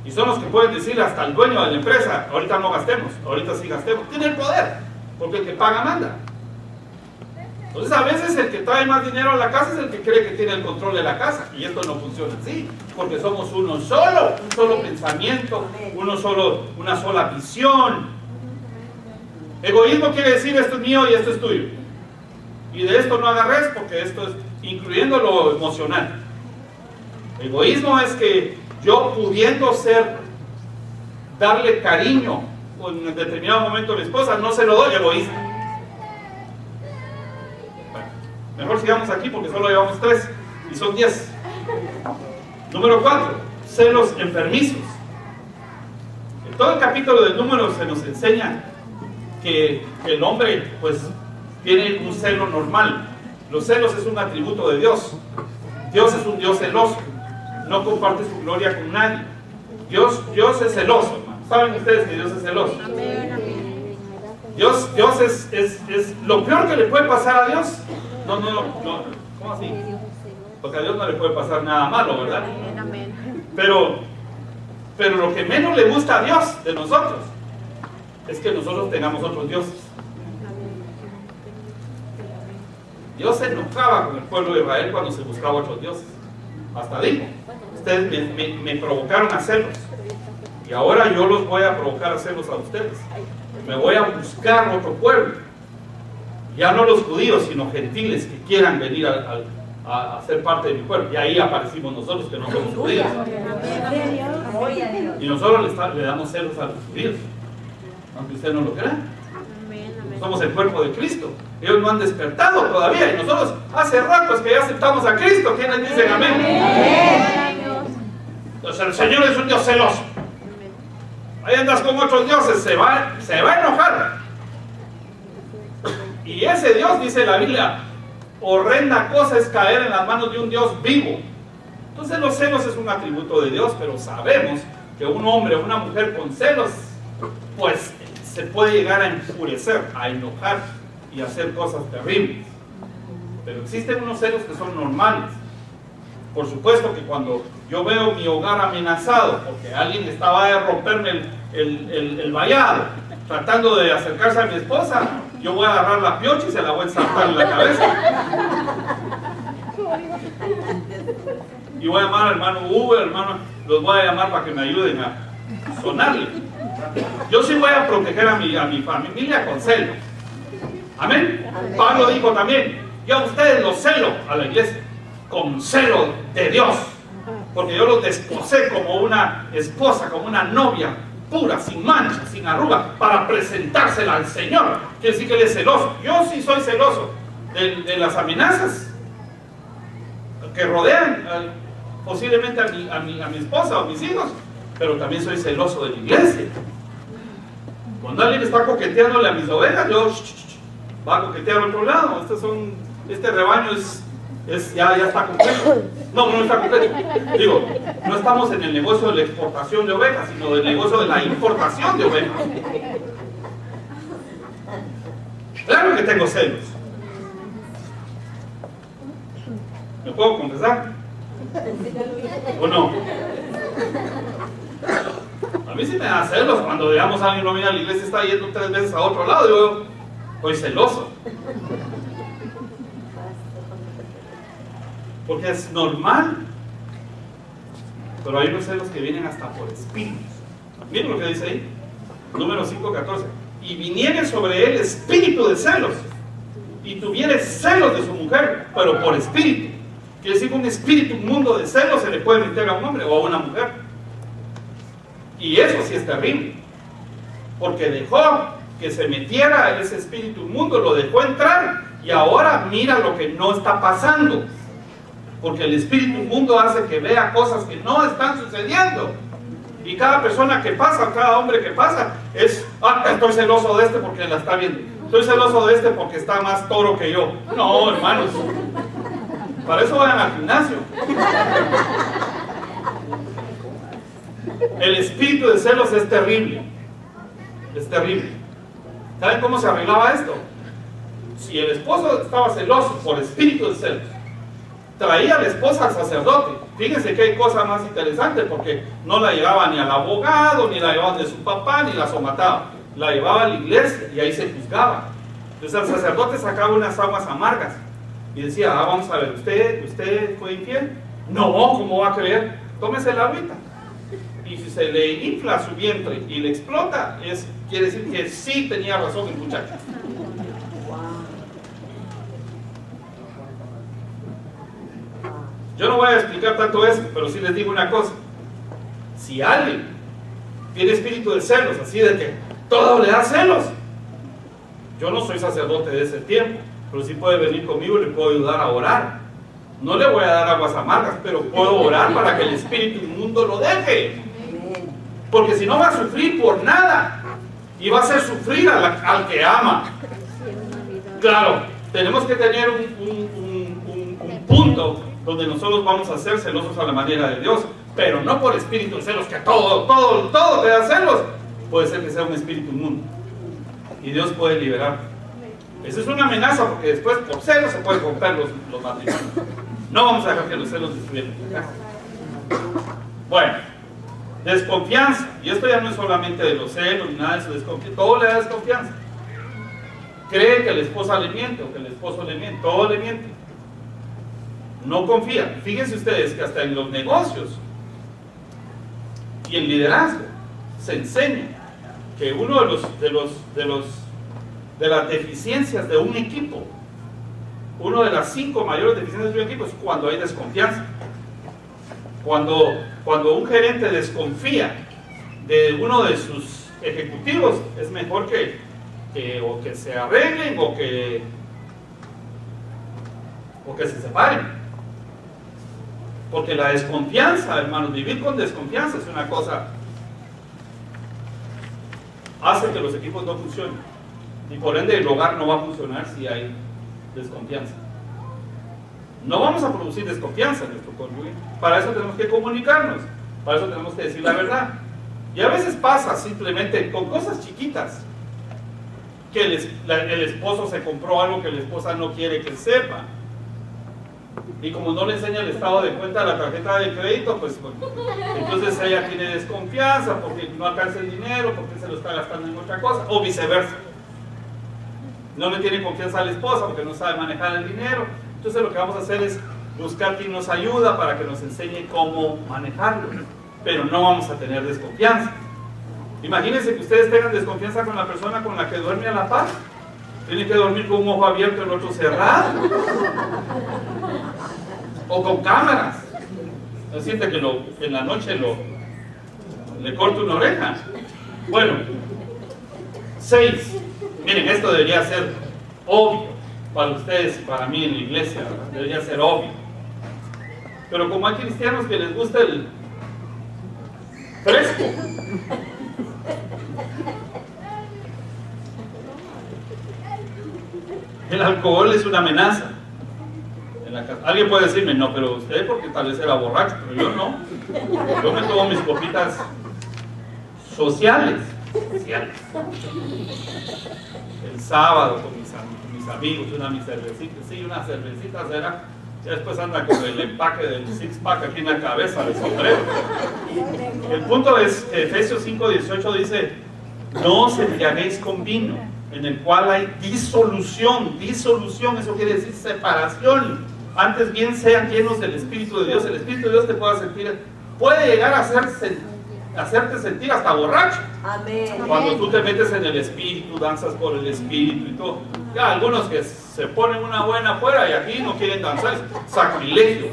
[SPEAKER 1] Y son los que pueden decirle hasta al dueño de la empresa: ahorita no gastemos, ahorita sí gastemos. Tiene el poder, porque el que paga manda. Entonces a veces el que trae más dinero a la casa es el que cree que tiene el control de la casa, y esto no funciona así, porque somos uno solo, un solo pensamiento, una sola visión. Egoísmo quiere decir: esto es mío y esto es tuyo, y de esto no agarres, porque esto es incluyendo lo emocional. Egoísmo es que yo, pudiendo darle cariño en un determinado momento a mi esposa, no se lo doy. Egoísmo. Mejor sigamos aquí porque solo llevamos 3 y son 10. Número 4, celos enfermizos. En todo el capítulo de Números se nos enseña que el hombre pues tiene un celo normal. Los celos es un atributo de Dios. Dios es un Dios celoso, no comparte su gloria con nadie. Dios es celoso, hermano. ¿Saben ustedes que Dios es celoso? Dios es lo peor que le puede pasar a Dios. No, ¿cómo así? Porque a Dios no le puede pasar nada malo, ¿verdad? Pero lo que menos le gusta a Dios de nosotros es que nosotros tengamos otros dioses. Dios se enojaba con el pueblo de Israel cuando se buscaba otros dioses. Hasta dijo: ustedes me provocaron a celos, y ahora yo los voy a provocar a celos a ustedes. Me voy a buscar otro pueblo. Ya no los judíos, sino gentiles que quieran venir a ser parte de mi pueblo. Y ahí aparecimos nosotros, que no somos judíos. Y nosotros le damos celos a los judíos, aunque usted no lo crea. Somos el cuerpo de Cristo. Ellos no han despertado todavía, y nosotros hace rato que ya aceptamos a Cristo. ¿Quiénes dicen amén? Entonces el Señor es un Dios celoso. Ahí andas con otros dioses, se va a enojar. Y ese Dios, dice la Biblia, horrenda cosa es caer en las manos de un Dios vivo. Entonces los celos es un atributo de Dios, pero sabemos que un hombre o una mujer con celos, pues se puede llegar a enfurecer, a enojar y a hacer cosas terribles. Pero existen unos celos que son normales. Por supuesto que cuando yo veo mi hogar amenazado porque alguien estaba a romperme el vallado, tratando de acercarse a mi esposa, yo voy a agarrar la piocha y se la voy a ensartar en la cabeza. Y voy a llamar al hermano Uber, hermano, los voy a llamar para que me ayuden a sonarle. Yo sí voy a proteger a mi familia con celo. Amén. Pablo dijo también, yo a ustedes los celo, a la iglesia, con celo de Dios, porque yo los desposé como una esposa, como una novia pura, sin mancha, sin arruga, para presentársela al Señor. Quiere decir que Él es celoso. Yo sí soy celoso de las amenazas que rodean posiblemente a mi esposa o a mis hijos, pero también soy celoso de la iglesia. Cuando alguien está coqueteándole a mis ovejas, yo va a coquetear al otro lado. Este rebaño ya está completo. No está completo. Digo, no estamos en el negocio de la exportación de ovejas, sino del negocio de la importación de ovejas. Claro que tengo celos. ¿Me puedo confesar? ¿O no? A mí sí me da celos cuando digamos alguien no viene a la iglesia, está yendo 3 veces a otro lado. Yo soy celoso. Porque es normal. Pero hay unos celos que vienen hasta por espíritus. Miren lo que dice ahí. Número 5:14. Y viniere sobre él espíritu de celos, y tuviere celos de su mujer, pero por espíritu. Quiere decir que un espíritu, un mundo de celos se le puede meter a un hombre o a una mujer. Y eso sí es terrible. Porque dejó que se metiera ese espíritu inmundo, lo dejó entrar, y ahora mira lo que no está pasando. Porque el espíritu inmundo hace que vea cosas que no están sucediendo. Y cada persona que pasa, cada hombre que pasa, estoy celoso de este porque la está viendo. Estoy celoso de este porque está más toro que yo. No, hermanos. Para eso vayan al gimnasio. El espíritu de celos es terrible. Es terrible. ¿Saben cómo se arreglaba esto? Si el esposo estaba celoso por espíritu de celos, traía a la esposa al sacerdote. Fíjense que hay cosa más interesante, porque no la llevaba ni al abogado, ni la llevaban de su papá, ni la somataba. La llevaba a la iglesia y ahí se juzgaba. Entonces el sacerdote sacaba unas aguas amargas y decía, vamos a ver, ¿usted fue infiel? No, ¿cómo va a creer? Tómese la agüita. Y si se le infla su vientre y le explota, quiere decir que sí tenía razón el muchacho. Yo no voy a explicar tanto eso, pero sí les digo una cosa. Si alguien tiene espíritu de celos, así de que todo le da celos, yo no soy sacerdote de ese tiempo, pero sí puede venir conmigo y le puedo ayudar a orar. No le voy a dar aguas amargas, pero puedo orar para que el espíritu inmundo lo deje. Porque si no va a sufrir por nada, y va a hacer sufrir al que ama. Claro, tenemos que tener un punto donde nosotros vamos a ser celosos a la manera de Dios, pero no por espíritu de celos, que todo te da celos. Puede ser que sea un espíritu inmundo, y Dios puede liberar. Esa es una amenaza, porque después por celos se pueden romper los matrimonios. No vamos a dejar que los celos destruyan la casa. Bueno, desconfianza, y esto ya no es solamente de los celos ni nada de eso, desconfianza, todo le da desconfianza. Cree que la esposa le miente o que el esposo le miente, todo le miente. No confía. Fíjense ustedes que hasta en los negocios y en liderazgo se enseña que uno de las deficiencias de un equipo, una de las 5 mayores deficiencias de un equipo, es cuando hay desconfianza. Cuando un gerente desconfía de uno de sus ejecutivos, es mejor que se arreglen o que se separen. Porque la desconfianza, hermanos, vivir con desconfianza es una cosa, hace que los equipos no funcionen, y por ende el hogar no va a funcionar si hay desconfianza. No vamos a producir desconfianza en nuestro cónyuge. Para eso tenemos que comunicarnos, para eso tenemos que decir la verdad. Y a veces pasa simplemente con cosas chiquitas, que el esposo se compró algo que la esposa no quiere que sepa, y como no le enseña el estado de cuenta de la tarjeta de crédito, pues entonces ella tiene desconfianza porque no alcanza el dinero, porque se lo está gastando en otra cosa, o viceversa. No le tiene confianza a la esposa porque no sabe manejar el dinero. Entonces lo que vamos a hacer es buscar quien nos ayuda para que nos enseñe cómo manejarlo, pero no vamos a tener desconfianza. Imagínense que ustedes tengan desconfianza con la persona con la que duerme a la par. Tienen que dormir con un ojo abierto y el otro cerrado. O con cámaras. No siente que en la noche le corta una oreja. Bueno, 6. Miren, esto debería ser obvio para ustedes y para mí en la iglesia, ¿verdad? Debería ser obvio. Pero como hay cristianos que les gusta el fresco, el alcohol es una amenaza en la casa. Alguien puede decirme, no, pero usted porque tal vez era borracho, pero yo no. Yo me tomo mis copitas sociales. El sábado con mis amigos, mis cervecitas, sí, una cervecita será. Ya después anda con el empaque del six-pack aquí en la cabeza, de sombrero. El punto es, Efesios 5:18 dice, no os embriaguéis con vino, en el cual hay disolución. Disolución, eso quiere decir separación. Antes bien sean llenos del Espíritu de Dios. El Espíritu de Dios te puede llegar a hacerte sentir hasta borracho.
[SPEAKER 2] Amén.
[SPEAKER 1] Cuando tú te metes en el Espíritu, danzas por el Espíritu y todo. Ya algunos que se ponen una buena afuera y aquí no quieren danzar, es sacrilegio.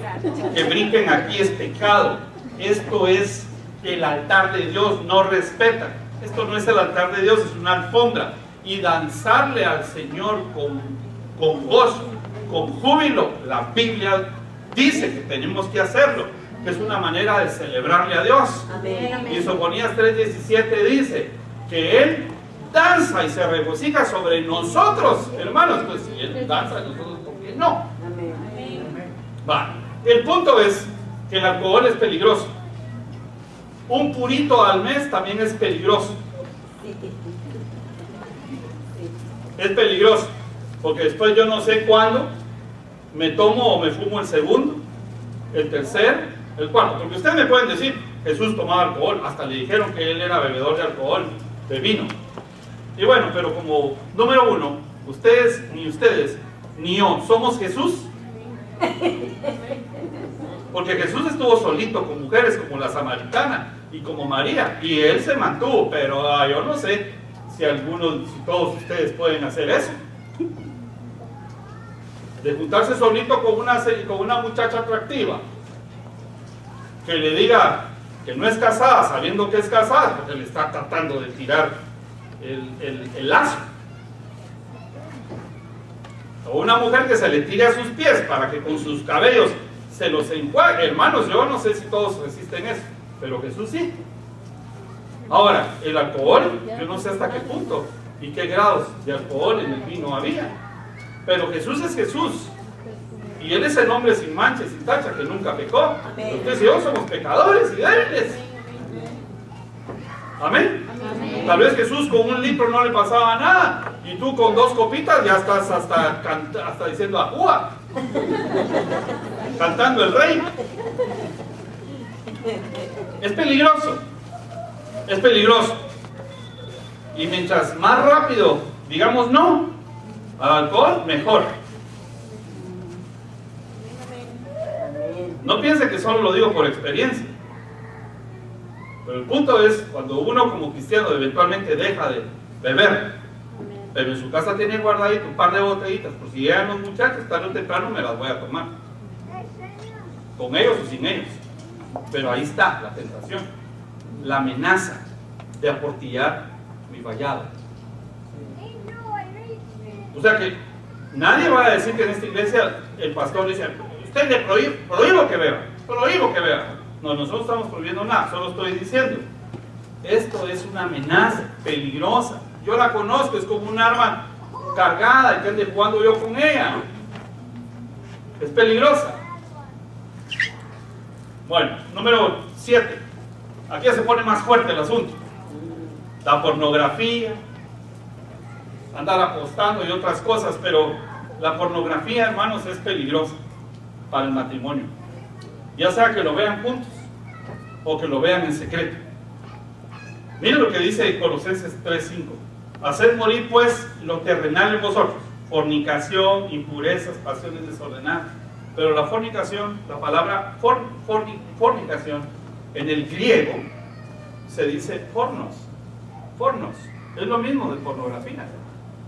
[SPEAKER 1] Que brinquen aquí es pecado. Esto es el altar de Dios, no respeta. Esto no es el altar de Dios, es una alfombra. Y danzarle al Señor con gozo, con júbilo, la Biblia dice que tenemos que hacerlo, que es una manera de celebrarle a Dios.
[SPEAKER 2] Amén.
[SPEAKER 1] Y Sofonías 3:17 dice que Él danza y se regocija sobre nosotros, hermanos. Pues si Él danza, nosotros, ¿por qué no?
[SPEAKER 2] Amén.
[SPEAKER 1] Va. El punto es que el alcohol es peligroso. Un purito al mes también es peligroso. Es peligroso, porque después yo no sé cuándo me tomo o me fumo el segundo, el tercer, el cuarto. Porque ustedes me pueden decir, Jesús tomaba alcohol, hasta le dijeron que él era bebedor de alcohol, de vino. Y bueno, pero como número uno, ustedes, ni yo, somos Jesús. Porque Jesús estuvo solito con mujeres como la samaritana y como María, y él se mantuvo, pero yo no sé si todos ustedes pueden hacer eso. De juntarse solito con una muchacha atractiva, que le diga que no es casada, sabiendo que es casada, porque le está tratando de tirar el lazo. O una mujer que se le tire a sus pies para que con sus cabellos se los enjuague. Hermanos, yo no sé si todos resisten eso, pero Jesús sí. Ahora, el alcohol, yo no sé hasta qué punto y qué grados de alcohol en el vino había, pero Jesús es Jesús y Él es el hombre sin mancha y sin tacha que nunca pecó. Ustedes y yo somos pecadores y débiles. Amén. Tal vez Jesús con 1 litro no le pasaba nada y tú con 2 copitas ya estás hasta diciendo ajúa, cantando el rey. Es peligroso. Es peligroso. Y mientras más rápido digamos no al alcohol, mejor. No piense que solo lo digo por experiencia. Pero el punto es, cuando uno como cristiano eventualmente deja de beber, pero en su casa tiene guardadito un par de botellitas, por si llegan los muchachos, tarde o temprano me las voy a tomar. Con ellos o sin ellos. Pero ahí está la tentación. La amenaza de aportillar mi vallado. O sea que nadie va a decir que en esta iglesia el pastor dice, usted le prohíbo que beba, prohíbo que beba. No, nosotros estamos prohibiendo nada, solo estoy diciendo, esto es una amenaza peligrosa. Yo la conozco, es como un arma cargada y que ande jugando yo con ella. Es peligrosa. Bueno, número 7. Aquí ya se pone más fuerte el asunto. La pornografía, andar apostando y otras cosas, pero la pornografía, hermanos, es peligrosa para el matrimonio. Ya sea que lo vean juntos o que lo vean en secreto. Miren lo que dice Colosenses 3:5. Haced morir pues lo terrenal en vosotros: fornicación, impurezas, pasiones desordenadas. Pero la fornicación, la palabra fornicación, en el griego se dice pornos. Pornos. Es lo mismo de pornografía.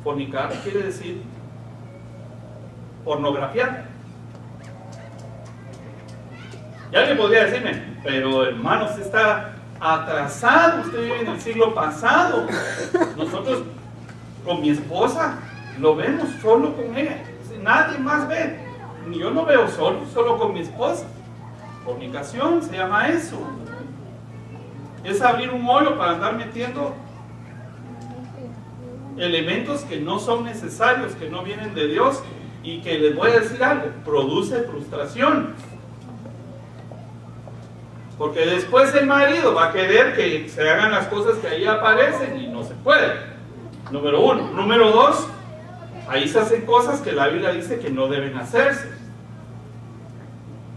[SPEAKER 1] Fornicar quiere decir pornografiar. Y alguien podría decirme, pero hermano, usted está atrasado, usted vive en el siglo pasado. Nosotros con mi esposa lo vemos solo con ella, nadie más ve. Yo no veo solo con mi esposa. Fornicación se llama eso. Es abrir un hoyo para andar metiendo elementos que no son necesarios, que no vienen de Dios, y que les voy a decir algo, produce frustración. Porque después el marido va a querer que se hagan las cosas que ahí aparecen y no se puede. Número uno. Número dos, ahí se hacen cosas que la Biblia dice que no deben hacerse.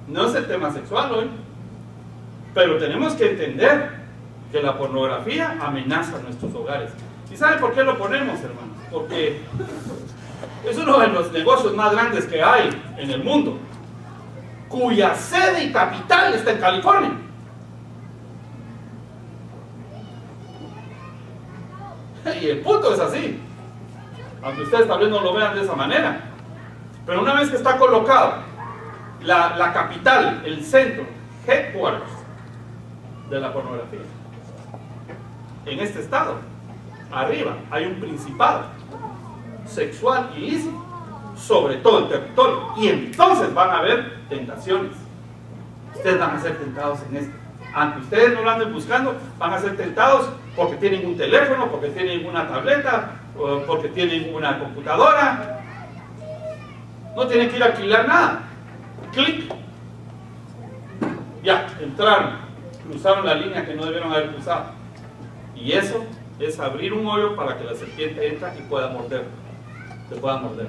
[SPEAKER 1] No es el tema sexual hoy, pero tenemos que entender que la pornografía amenaza nuestros hogares. ¿Y saben por qué lo ponemos, hermanos? Porque es uno de los negocios más grandes que hay en el mundo, cuya sede y capital está en California. Y el punto es así, aunque ustedes tal vez no lo vean de esa manera, pero una vez que está colocado la capital, el centro, headquarters de la pornografía, en este estado, arriba hay un principado sexual ilícito sobre todo el territorio, y entonces van a haber tentaciones. Ustedes van a ser tentados en esto, aunque ustedes no lo anden buscando, van a ser tentados porque tienen un teléfono, porque tienen una tableta, porque tienen una computadora. No tienen que ir a alquilar nada. Clic. Ya, entraron, cruzaron la línea que no debieron haber cruzado. Y eso es abrir un hoyo para que la serpiente entre y pueda morder. Se pueda morder.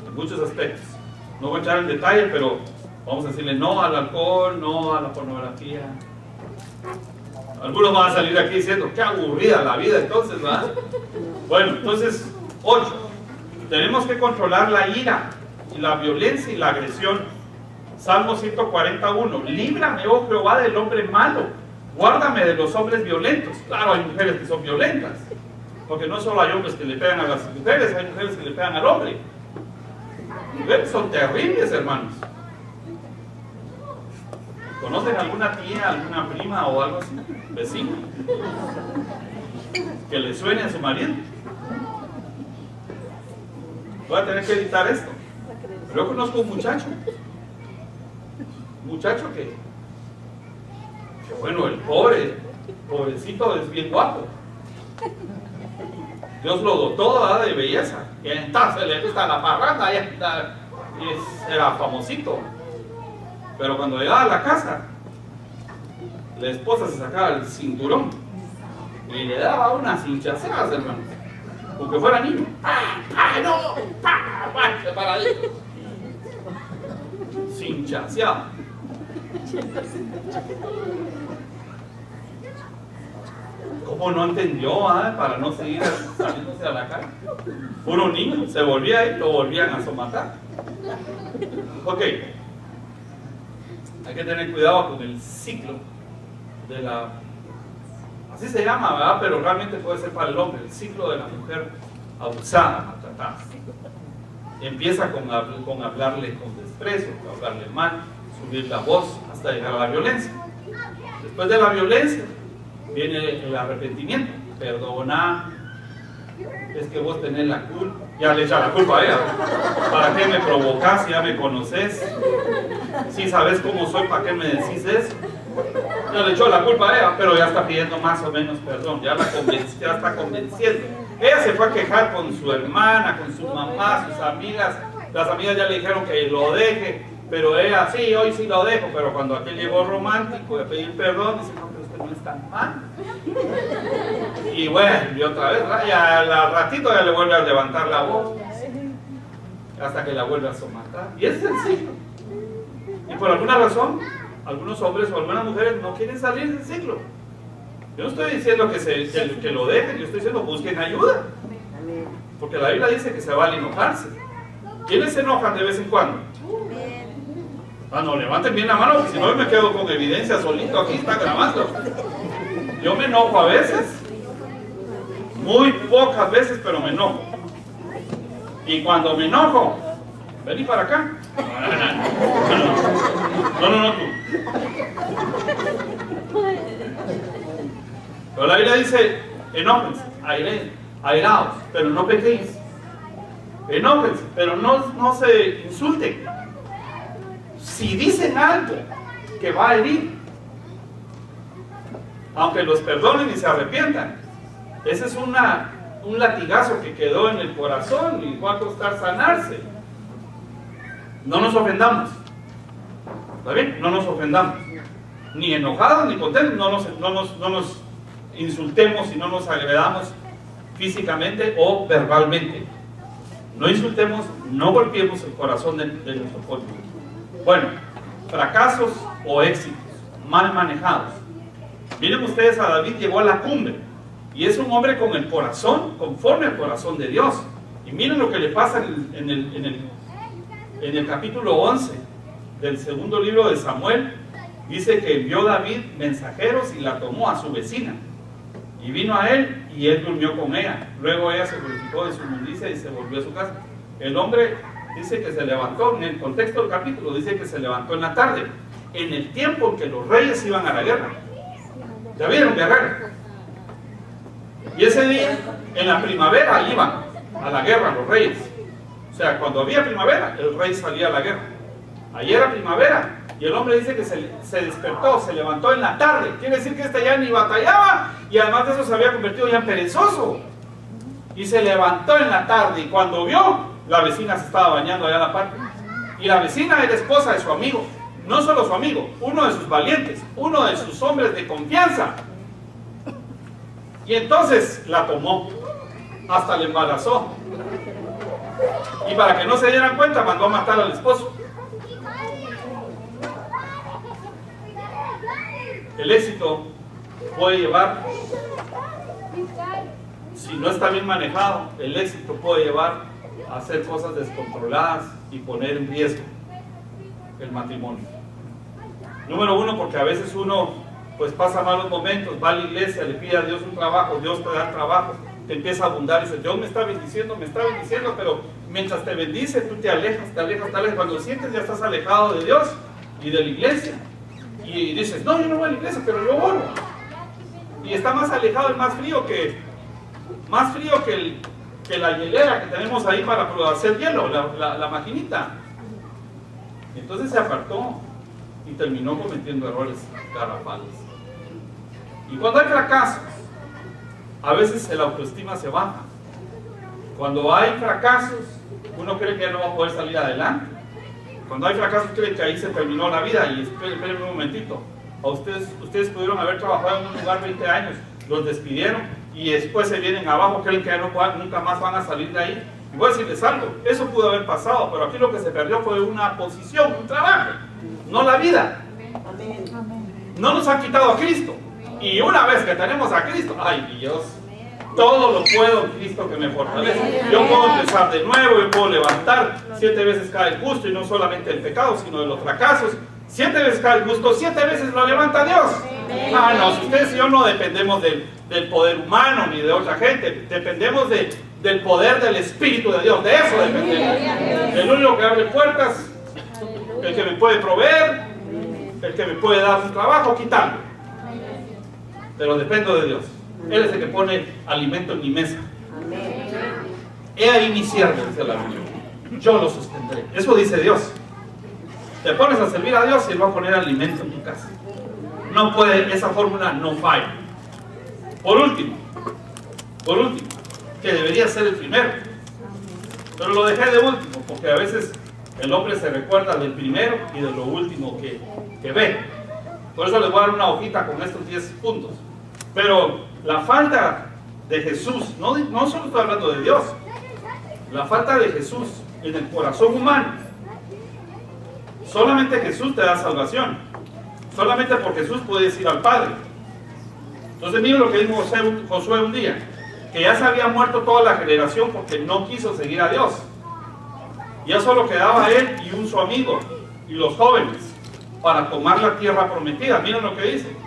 [SPEAKER 1] En muchos aspectos. No voy a entrar en detalle, pero vamos a decirle no al alcohol, no a la pornografía. Algunos van a salir de aquí diciendo, qué aburrida la vida entonces, ¿verdad? Bueno, entonces, 8. Tenemos que controlar la ira, y la violencia y la agresión. Salmo 141. Líbrame, oh Jehová, del hombre malo. Guárdame de los hombres violentos. Claro, hay mujeres que son violentas, porque no solo hay hombres que le pegan a las mujeres, hay mujeres que le pegan al hombre. Mujeres son terribles, hermanos. ¿Conocen alguna tía, alguna prima o algo así? ¿Vecina? Que le suene a su marido. Voy a tener que editar esto. Yo conozco un muchacho que bueno, el pobrecito es bien guapo. Dios lo dotó, ¿verdad?, de belleza. Y entonces le gusta la parranda, y era famosito. Pero cuando llegaba a la casa, la esposa se sacaba el cinturón y le daba unas hinchaseadas, hermanos, porque fuera niño. ¡Ay, no! Separadito. Hinchaseado. ¿Cómo no entendió, para no seguir saliéndose a la calle? Uno niño, se volvía ahí, lo volvían a somatar. Ok. Hay que tener cuidado con el ciclo de la... Así se llama, ¿verdad? Pero realmente puede ser para el hombre, el ciclo de la mujer abusada, maltratada. Empieza con hablarle con desprecio, con hablarle mal, subir la voz hasta llegar a la violencia. Después de la violencia viene el arrepentimiento. Perdona, es que vos tenés la culpa. Ya le echa la culpa a ella. ¿Para qué me provocás si ya me conoces? Si sabes cómo soy, ¿para qué me decís eso? Ya le echó la culpa a ella, pero ya está pidiendo más o menos perdón. Ya está convenciendo. Ella se fue a quejar con su hermana, con su mamá, sus amigas. Las amigas ya le dijeron que lo deje, pero ella, sí, hoy sí lo dejo. Pero cuando aquel llegó romántico de pedir perdón, dice, no, pero usted no es tan mal. Y bueno, y otra vez, ya al ratito ya le vuelve a levantar la voz, hasta que la vuelve a somatar. Y es sencillo. Y por alguna razón, algunos hombres o algunas mujeres no quieren salir del ciclo. Yo no estoy diciendo que lo dejen, yo estoy diciendo busquen ayuda. Porque la Biblia dice que se vale enojarse. ¿Quiénes se enojan de vez en cuando? No, levanten bien la mano, porque si no me quedo con evidencia solito aquí, está grabando. Yo me enojo a veces. Muy pocas veces, pero me enojo. Y cuando me enojo, vení para acá. No, tú. Pero la Biblia dice, enójense, airaos, pero no pequéis. Enójense, pero no se insulten. Si dicen algo que va a herir, aunque los perdonen y se arrepientan, ese es un latigazo que quedó en el corazón y va a costar sanarse. No nos ofendamos. ¿Está bien? No nos ofendamos. Ni enojados ni contentos, no nos insultemos y no nos agredamos físicamente o verbalmente. No insultemos, no golpeemos el corazón de nuestro cónyuge. Bueno, fracasos o éxitos mal manejados. Miren ustedes, a David llegó a la cumbre y es un hombre con el corazón conforme al corazón de Dios. Y miren lo que le pasa en el capítulo 11 del segundo libro de Samuel. Dice que envió David mensajeros y la tomó a su vecina. Y vino a él y él durmió con ella. Luego ella se purificó de su inmundicia y se volvió a su casa. El hombre dice que se levantó, en el contexto del capítulo dice que se levantó en la tarde, en el tiempo en que los reyes iban a la guerra. ¿Ya vieron guerreros? Y ese día, en la primavera, iban a la guerra los reyes. O sea, cuando había primavera, el rey salía a la guerra. Ayer era primavera. Y el hombre dice que se despertó, se levantó en la tarde. Quiere decir que este ya ni batallaba. Y además de eso se había convertido ya en perezoso. Y se levantó en la tarde. Y cuando vio, la vecina se estaba bañando allá a la parte. Y la vecina era esposa de su amigo. No solo su amigo, uno de sus valientes, uno de sus hombres de confianza. Y entonces la tomó. Hasta la embarazó. Y para que no se dieran cuenta, mandó a matar al esposo. El éxito puede llevar, si no está bien manejado, el éxito puede llevar a hacer cosas descontroladas y poner en riesgo el matrimonio. Número uno, porque a veces uno pues pasa malos momentos, va a la iglesia, le pide a Dios un trabajo, Dios te da el trabajo, te empieza a abundar y dice, Dios me está bendiciendo, pero mientras te bendice, tú te alejas. Cuando sientes ya estás alejado de Dios y de la iglesia. Y dices, no, yo no voy a la iglesia, pero yo oro. Y está más alejado y más frío que la hielera que tenemos ahí para hacer hielo, la maquinita. Entonces se apartó y terminó cometiendo errores garrafales. Y cuando hay fracasos, a veces la autoestima se baja. Cuando hay fracasos, uno cree que ya no va a poder salir adelante. Cuando hay fracasos, creen que ahí se terminó la vida. Y espérenme un momentito. A ustedes pudieron haber trabajado en un lugar 20 años, los despidieron y después se vienen abajo, creen que ya nunca más van a salir de ahí. Y voy a decirles algo, eso pudo haber pasado, pero aquí lo que se perdió fue una posición, un trabajo, no la vida. No nos han quitado a Cristo. Y una vez que tenemos a Cristo, ay Dios, todo lo puedo en Cristo que me fortalece. Yo puedo empezar de nuevo, yo puedo levantar. 7 veces cae el justo, y no solamente el pecado, sino de los fracasos. 7 veces cae el justo, 7 veces lo levanta Dios. Ah, no, si ustedes y yo no dependemos del poder humano ni de otra gente, dependemos del poder del Espíritu de Dios, de eso dependemos. El único que abre puertas, el que me puede proveer, el que me puede dar un trabajo, quitarlo. Pero dependo de Dios. Él es el que pone alimento en mi mesa. He ahí mi siervo, dice la Biblia. Yo lo sostendré. Eso dice Dios. Te pones a servir a Dios y Él va a poner alimento en tu casa. No puede, esa fórmula no falla. Por último, que debería ser el primero. Pero lo dejé de último, porque a veces el hombre se recuerda del primero y de lo último que ve. Por eso les voy a dar una hojita con estos 10 puntos. Pero la falta de Jesús, no solo estoy hablando de Dios, la falta de Jesús en el corazón humano. Solamente Jesús te da salvación. Solamente por Jesús puedes ir al Padre. Entonces miren lo que dijo Josué un día, que ya se había muerto toda la generación porque no quiso seguir a Dios. Ya solo quedaba él y su amigo y los jóvenes para tomar la tierra prometida. Miren lo que dice.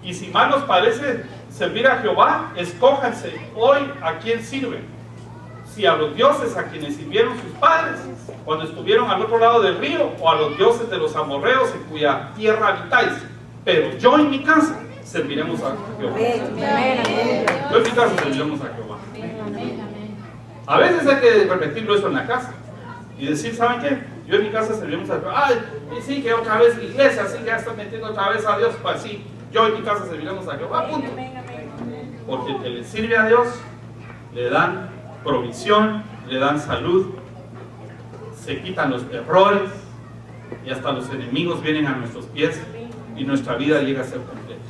[SPEAKER 1] Y si mal nos parece, servir a Jehová, escójanse hoy a quién sirven. Si a los dioses a quienes sirvieron sus padres cuando estuvieron al otro lado del río, o a los dioses de los amorreos en cuya tierra habitáis. Pero yo en mi casa serviremos a Jehová. Yo en mi casa serviremos a Jehová. A veces hay que repetirlo eso en la casa y decir, ¿saben qué? Yo en mi casa serviremos a Jehová. Ay, y sí, que otra vez iglesia, sí, que ya está metiendo otra vez a Dios. Pues sí, yo en mi casa serviremos a Jehová, punto. Porque el que le sirve a Dios, le dan provisión, le dan salud, se quitan los errores y hasta los enemigos vienen a nuestros pies y nuestra vida llega a ser completa.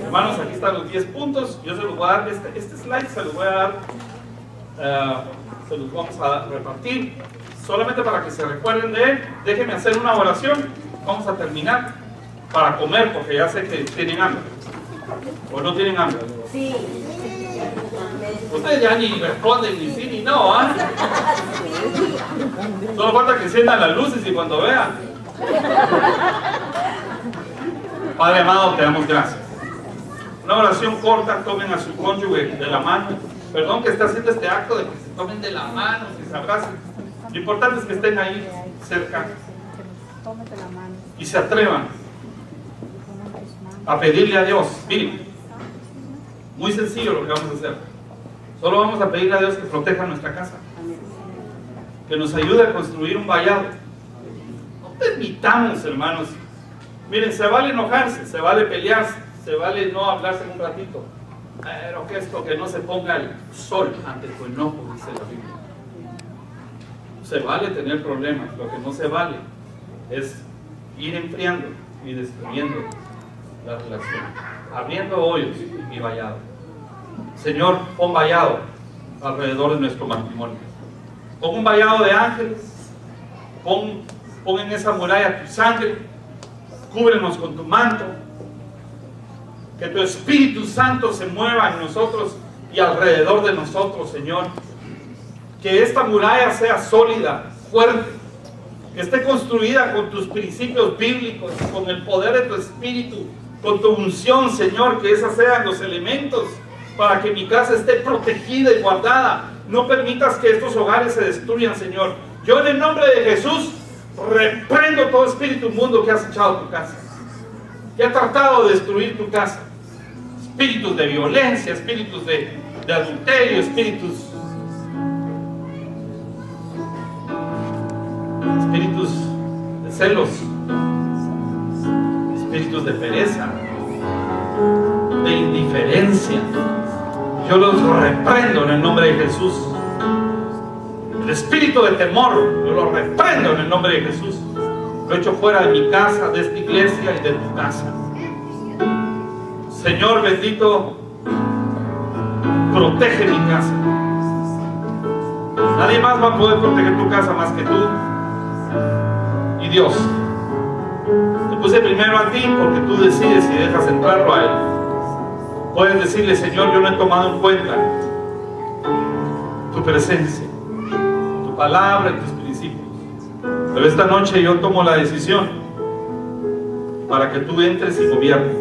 [SPEAKER 1] Hermanos, aquí están los 10 puntos. Yo se los voy a dar, este slide se los voy a dar, se los vamos a repartir solamente para que se recuerden de él. Déjenme hacer una oración, vamos a terminar para comer, porque ya sé que tienen hambre o no tienen hambre.
[SPEAKER 2] Sí.
[SPEAKER 1] Ustedes ya ni responden ni sí ni no, ¿ah? Solo falta que enciendan las luces y cuando vean. Padre amado, te damos gracias. Una oración corta, tomen a su cónyuge de la mano. Perdón que esté haciendo este acto de que se tomen de la mano, que se abracen. Lo importante es que estén ahí cerca y se atrevan a pedirle a Dios. Miren, muy sencillo lo que vamos a hacer. Solo vamos a pedirle a Dios que proteja nuestra casa, que nos ayude a construir un vallado. No permitamos, hermanos. Miren, se vale enojarse, se vale pelearse, se vale no hablarse un ratito, pero que esto, que no se ponga el sol ante tu enojo, dice la Biblia. Se vale tener problemas, lo que no se vale es ir enfriando y destruyendo la relación, abriendo hoyos y vallado. Señor, pon vallado alrededor de nuestro matrimonio. Pon un vallado de ángeles, pon en esa muralla tu sangre, cúbrenos con tu manto, que tu Espíritu Santo se mueva en nosotros y alrededor de nosotros, Señor. Que esta muralla sea sólida, fuerte, que esté construida con tus principios bíblicos, con el poder de tu Espíritu, con tu unción, Señor, que esos sean los elementos para que mi casa esté protegida y guardada. No permitas que estos hogares se destruyan, Señor. Yo en el nombre de Jesús reprendo todo espíritu inmundo que has echado a tu casa, que ha tratado de destruir tu casa. Espíritus de violencia, espíritus de adulterio, espíritus de celos, espíritus de pereza, de indiferencia. Yo los reprendo en el nombre de Jesús. El espíritu de temor, yo lo reprendo en el nombre de Jesús. Lo echo fuera de mi casa, de esta iglesia y de tu casa. Señor bendito, protege mi casa. Nadie más va a poder proteger tu casa más que tú y Dios. Te puse primero a ti porque tú decides si dejas entrarlo a Él. Puedes decirle, Señor, yo no he tomado en cuenta tu presencia, tu palabra y tus principios. Pero esta noche yo tomo la decisión para que tú entres y gobiernes,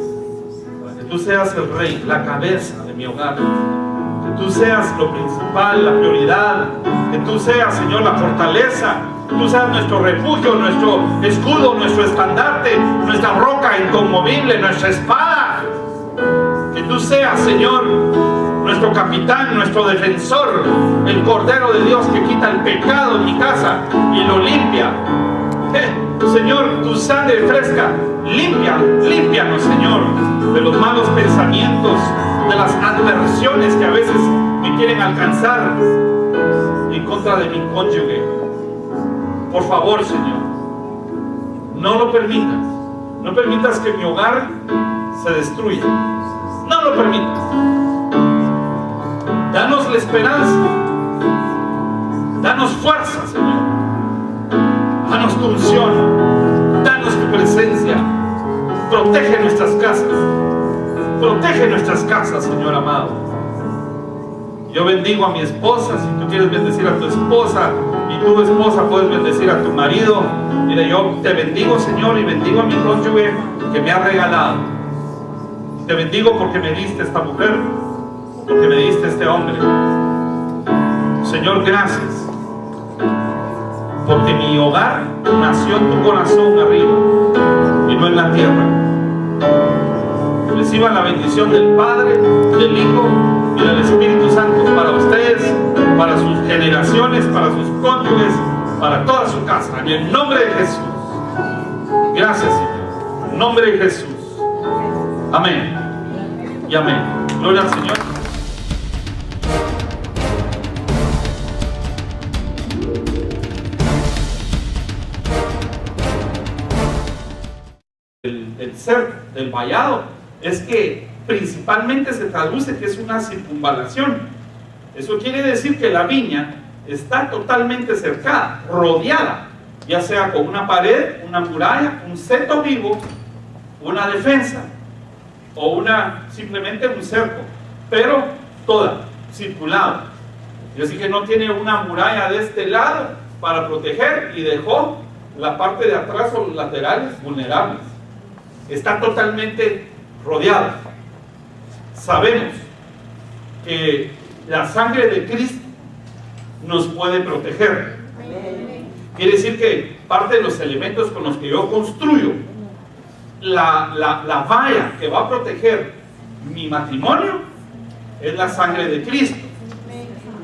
[SPEAKER 1] para que tú seas el rey, la cabeza de mi hogar, que tú seas lo principal, la prioridad, que tú seas, Señor, la fortaleza, que tú seas nuestro refugio, nuestro escudo, nuestro estandarte, nuestra roca inconmovible, nuestra espada. Que tú seas, Señor, nuestro capitán, nuestro defensor, el Cordero de Dios que quita el pecado en mi casa y lo limpia. Señor, tu sangre fresca, límpianos, Señor, de los malos pensamientos, de las adversiones que a veces me quieren alcanzar en contra de mi cónyuge. Por favor, Señor, no lo permitas. No permitas que mi hogar se destruya. No lo permitas. Danos la esperanza. Danos fuerza, Señor. Danos tu unción. Danos tu presencia. Protege nuestras casas. Protege nuestras casas, Señor amado. Yo bendigo a mi esposa. Si tú quieres bendecir a tu esposa y tu esposa puedes bendecir a tu marido. Mira, yo te bendigo, Señor, y bendigo a mi cónyuge que me ha regalado. Te bendigo porque me diste esta mujer, porque me diste este hombre. Señor, gracias, porque mi hogar nació en tu corazón arriba y no en la tierra. Reciban la bendición del Padre, del Hijo y del Espíritu Santo para ustedes, para sus generaciones, para sus cónyuges, para toda su casa, en el nombre de Jesús. Gracias, Señor, en nombre de Jesús. Amén y amén. Gloria al Señor. El ser del vallado es que principalmente se traduce que es una circunvalación. Eso quiere decir que la viña está totalmente cercada, rodeada, ya sea con una pared, una muralla, un seto vivo, una defensa o simplemente un cerco, pero toda circulada. Y así que no tiene una muralla de este lado para proteger y dejó la parte de atrás o los laterales vulnerables. Está totalmente rodeada. Sabemos que la sangre de Cristo nos puede proteger. Quiere decir que parte de los elementos con los que yo construyo la valla que va a proteger mi matrimonio es la sangre de Cristo,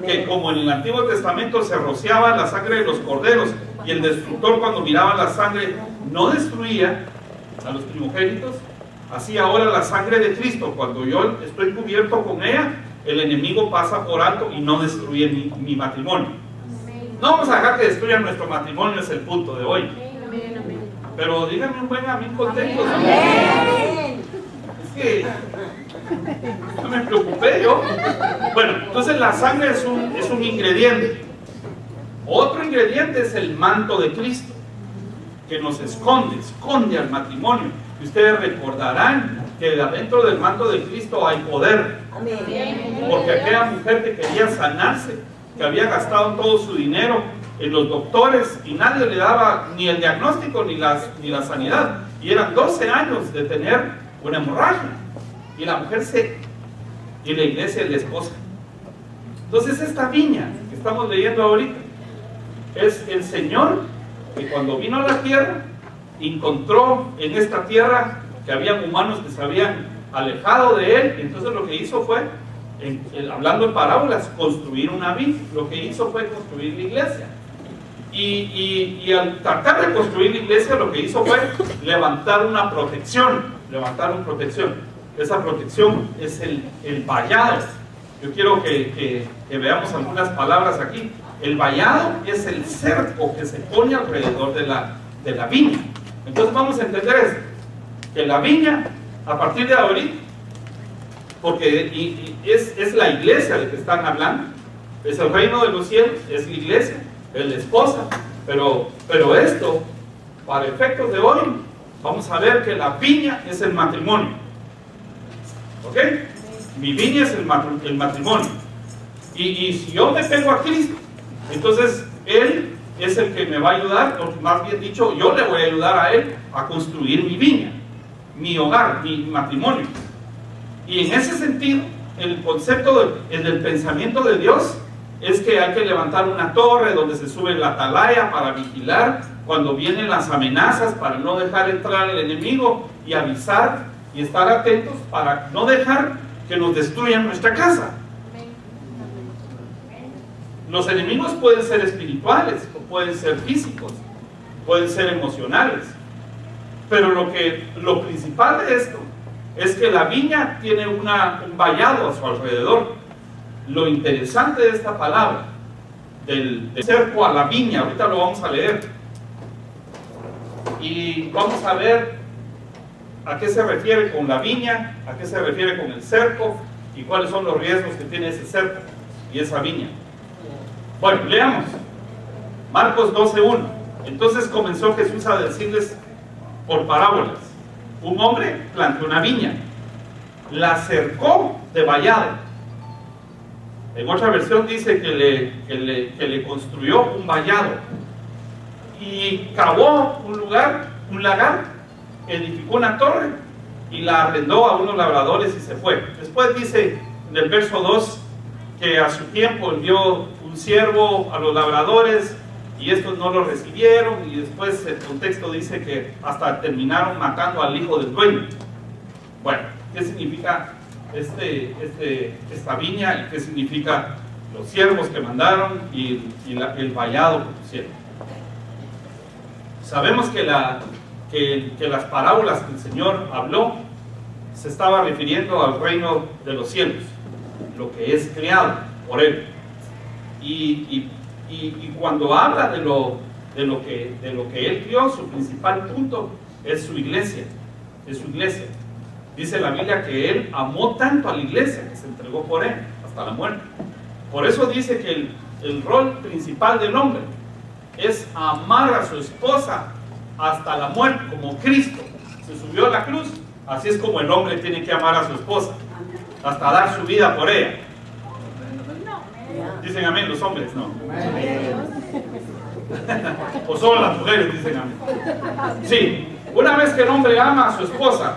[SPEAKER 1] que como en el Antiguo Testamento se rociaba la sangre de los corderos y el destructor cuando miraba la sangre no destruía a los primogénitos, así ahora la sangre de Cristo, cuando yo estoy cubierto con ella, el enemigo pasa por alto y no destruye mi matrimonio. No vamos a dejar que destruyan nuestro matrimonio, es el punto de hoy. Pero díganme un buen amén contento. Es que no me preocupé yo. Bueno, entonces la sangre es un ingrediente. Otro ingrediente es el manto de Cristo, que nos esconde al matrimonio. Y ustedes recordarán que dentro del manto de Cristo hay poder. Porque aquella mujer que quería sanarse, que había gastado todo su dinero en los doctores y nadie le daba ni el diagnóstico ni la sanidad, y eran 12 años de tener una hemorragia, y la mujer y la iglesia es la esposa. Entonces esta viña que estamos leyendo ahorita es el Señor que cuando vino a la tierra encontró en esta tierra que habían humanos que se habían alejado de él. Entonces lo que hizo fue, hablando en parábolas, construir una vid. Lo que hizo fue construir la iglesia, y al tratar de construir la iglesia lo que hizo fue levantar una protección. Esa protección es el vallado. Yo quiero que veamos algunas palabras aquí. El vallado es el cerco que se pone alrededor de la viña. Entonces vamos a entender esto, que la viña, a partir de ahorita, porque es la iglesia de que están hablando, es el reino de los cielos, es la iglesia, es la esposa, pero esto, para efectos de hoy, vamos a ver que la viña es el matrimonio. ¿Ok? Mi viña es el matrimonio. Y si yo me pego a Cristo, entonces Él es el que me va a ayudar, o más bien dicho, yo le voy a ayudar a Él a construir mi viña, mi hogar, mi matrimonio. Y en ese sentido, el concepto del pensamiento de Dios es que hay que levantar una torre donde se sube la atalaya para vigilar cuando vienen las amenazas, para no dejar entrar al enemigo, y avisar y estar atentos para no dejar que nos destruyan nuestra casa. Los enemigos pueden ser espirituales, o pueden ser físicos, pueden ser emocionales, pero lo principal de esto es que la viña tiene un vallado a su alrededor. Lo interesante de esta palabra, del cerco a la viña, ahorita lo vamos a leer, y vamos a ver a qué se refiere con la viña, a qué se refiere con el cerco, y cuáles son los riesgos que tiene ese cerco y esa viña. Bueno, leamos Marcos 12:1. Entonces comenzó Jesús a decirles por parábolas: un hombre plantó una viña, la cercó de vallado. En otra versión dice que le construyó un vallado, y cavó un lagar, edificó una torre y la arrendó a unos labradores y se fue. Después dice en el verso 2 que a su tiempo envió un siervo a los labradores y estos no lo recibieron, y después el contexto dice que hasta terminaron matando al hijo del dueño. Bueno, ¿qué significa esta viña y qué significa los siervos que mandaron y el vallado que pusieron? Sabemos que las parábolas que el Señor habló se estaba refiriendo al reino de los cielos, lo que es creado por Él. Y cuando habla de lo que Él crió, su principal punto es su iglesia. Es su iglesia. Dice la Biblia que Él amó tanto a la iglesia que se entregó por Él hasta la muerte. Por eso dice que el rol principal del hombre es amar a su esposa hasta la muerte, como Cristo se subió a la cruz. Así es como el hombre tiene que amar a su esposa, hasta dar su vida por ella. Dicen amén los hombres, ¿no? O solo las mujeres dicen amén. Sí, una vez que el hombre ama a su esposa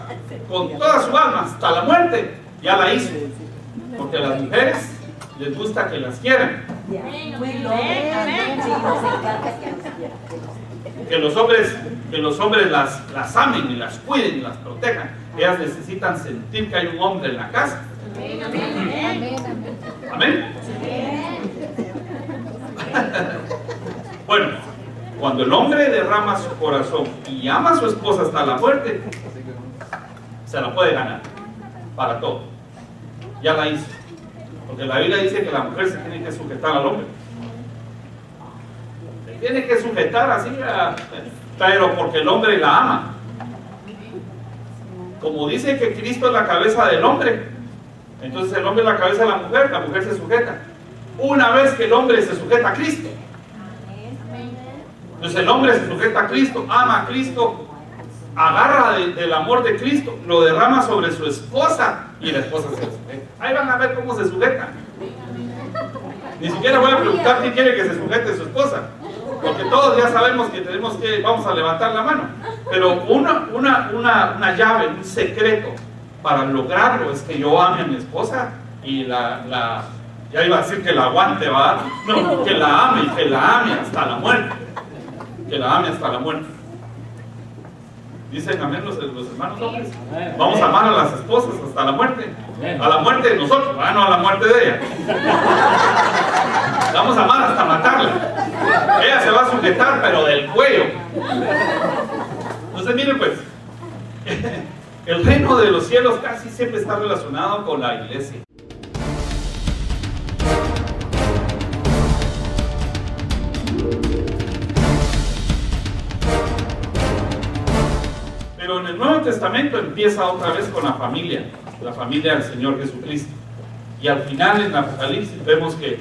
[SPEAKER 1] con toda su alma hasta la muerte, ya la hizo. Porque a las mujeres les gusta que las quieran. Que los hombres las amen y las cuiden y las protejan. Ellas necesitan sentir que hay un hombre en la casa. Amén. Bueno, cuando el hombre derrama su corazón y ama a su esposa hasta la muerte, se la puede ganar para todo. Ya la hizo. Porque la Biblia dice que la mujer se tiene que sujetar al hombre. Se tiene que sujetar así, pero porque el hombre la ama. Como dice que Cristo es la cabeza del hombre, entonces el hombre es la cabeza de la mujer se sujeta. Una vez que el hombre se sujeta a Cristo, entonces el hombre se sujeta a Cristo, ama a Cristo, agarra del amor de Cristo, lo derrama sobre su esposa y la esposa se sujeta. Ahí van a ver cómo se sujetan. Ni siquiera voy a preguntar quién quiere que se sujete a su esposa, porque todos ya sabemos que vamos a levantar la mano. Pero una llave, un secreto para lograrlo es que yo ame a mi esposa y ya iba a decir que la aguante, ¿va? No, que la ame hasta la muerte. Que la ame hasta la muerte. Dicen amén los hermanos hombres. Vamos a amar a las esposas hasta la muerte. A la muerte de nosotros, no a la muerte de ella. La vamos a amar hasta matarla. Ella se va a sujetar, pero del cuello. Entonces miren pues, el reino de los cielos casi siempre está relacionado con la iglesia. Pero en el Nuevo Testamento empieza otra vez con la familia del Señor Jesucristo. Y al final en Apocalipsis vemos que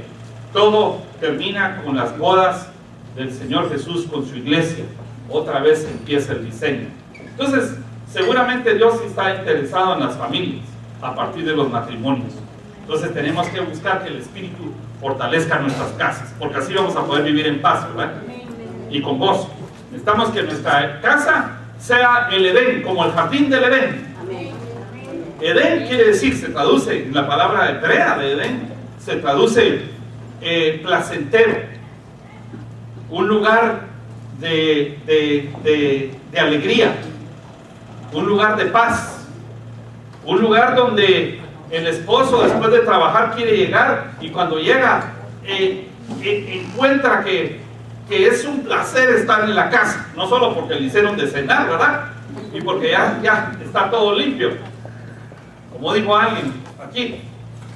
[SPEAKER 1] todo termina con las bodas del Señor Jesús con su iglesia. Otra vez empieza el diseño. Entonces, seguramente Dios está interesado en las familias a partir de los matrimonios. Entonces tenemos que buscar que el Espíritu fortalezca nuestras casas, porque así vamos a poder vivir en paz, ¿verdad? Y con gozo. Necesitamos que nuestra casa sea el Edén, como el jardín del Edén. Edén quiere decir, se traduce en la palabra hebrea de Edén, se traduce placentero, un lugar de alegría, un lugar de paz, un lugar donde el esposo después de trabajar quiere llegar y cuando llega encuentra que es un placer estar en la casa, no solo porque le hicieron de cenar, ¿verdad? Y porque ya está todo limpio, como dijo alguien aquí,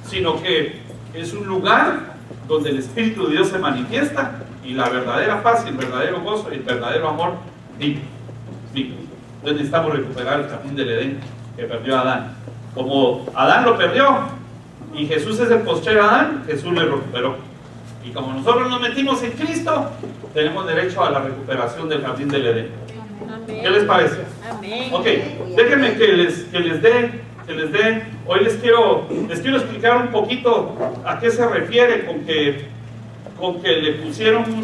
[SPEAKER 1] sino que es un lugar donde el Espíritu de Dios se manifiesta y la verdadera paz y el verdadero gozo y el verdadero amor vive. Entonces necesitamos recuperar el jardín del Edén que perdió Adán. Como Adán lo perdió y Jesús es el postrer Adán, Jesús lo recuperó. Y como nosotros nos metimos en Cristo, tenemos derecho a la recuperación del jardín del Edén. Amén. ¿Qué les parece? Amén. Ok, déjenme que les dé. Hoy les quiero explicar un poquito a qué se refiere con que le pusieron un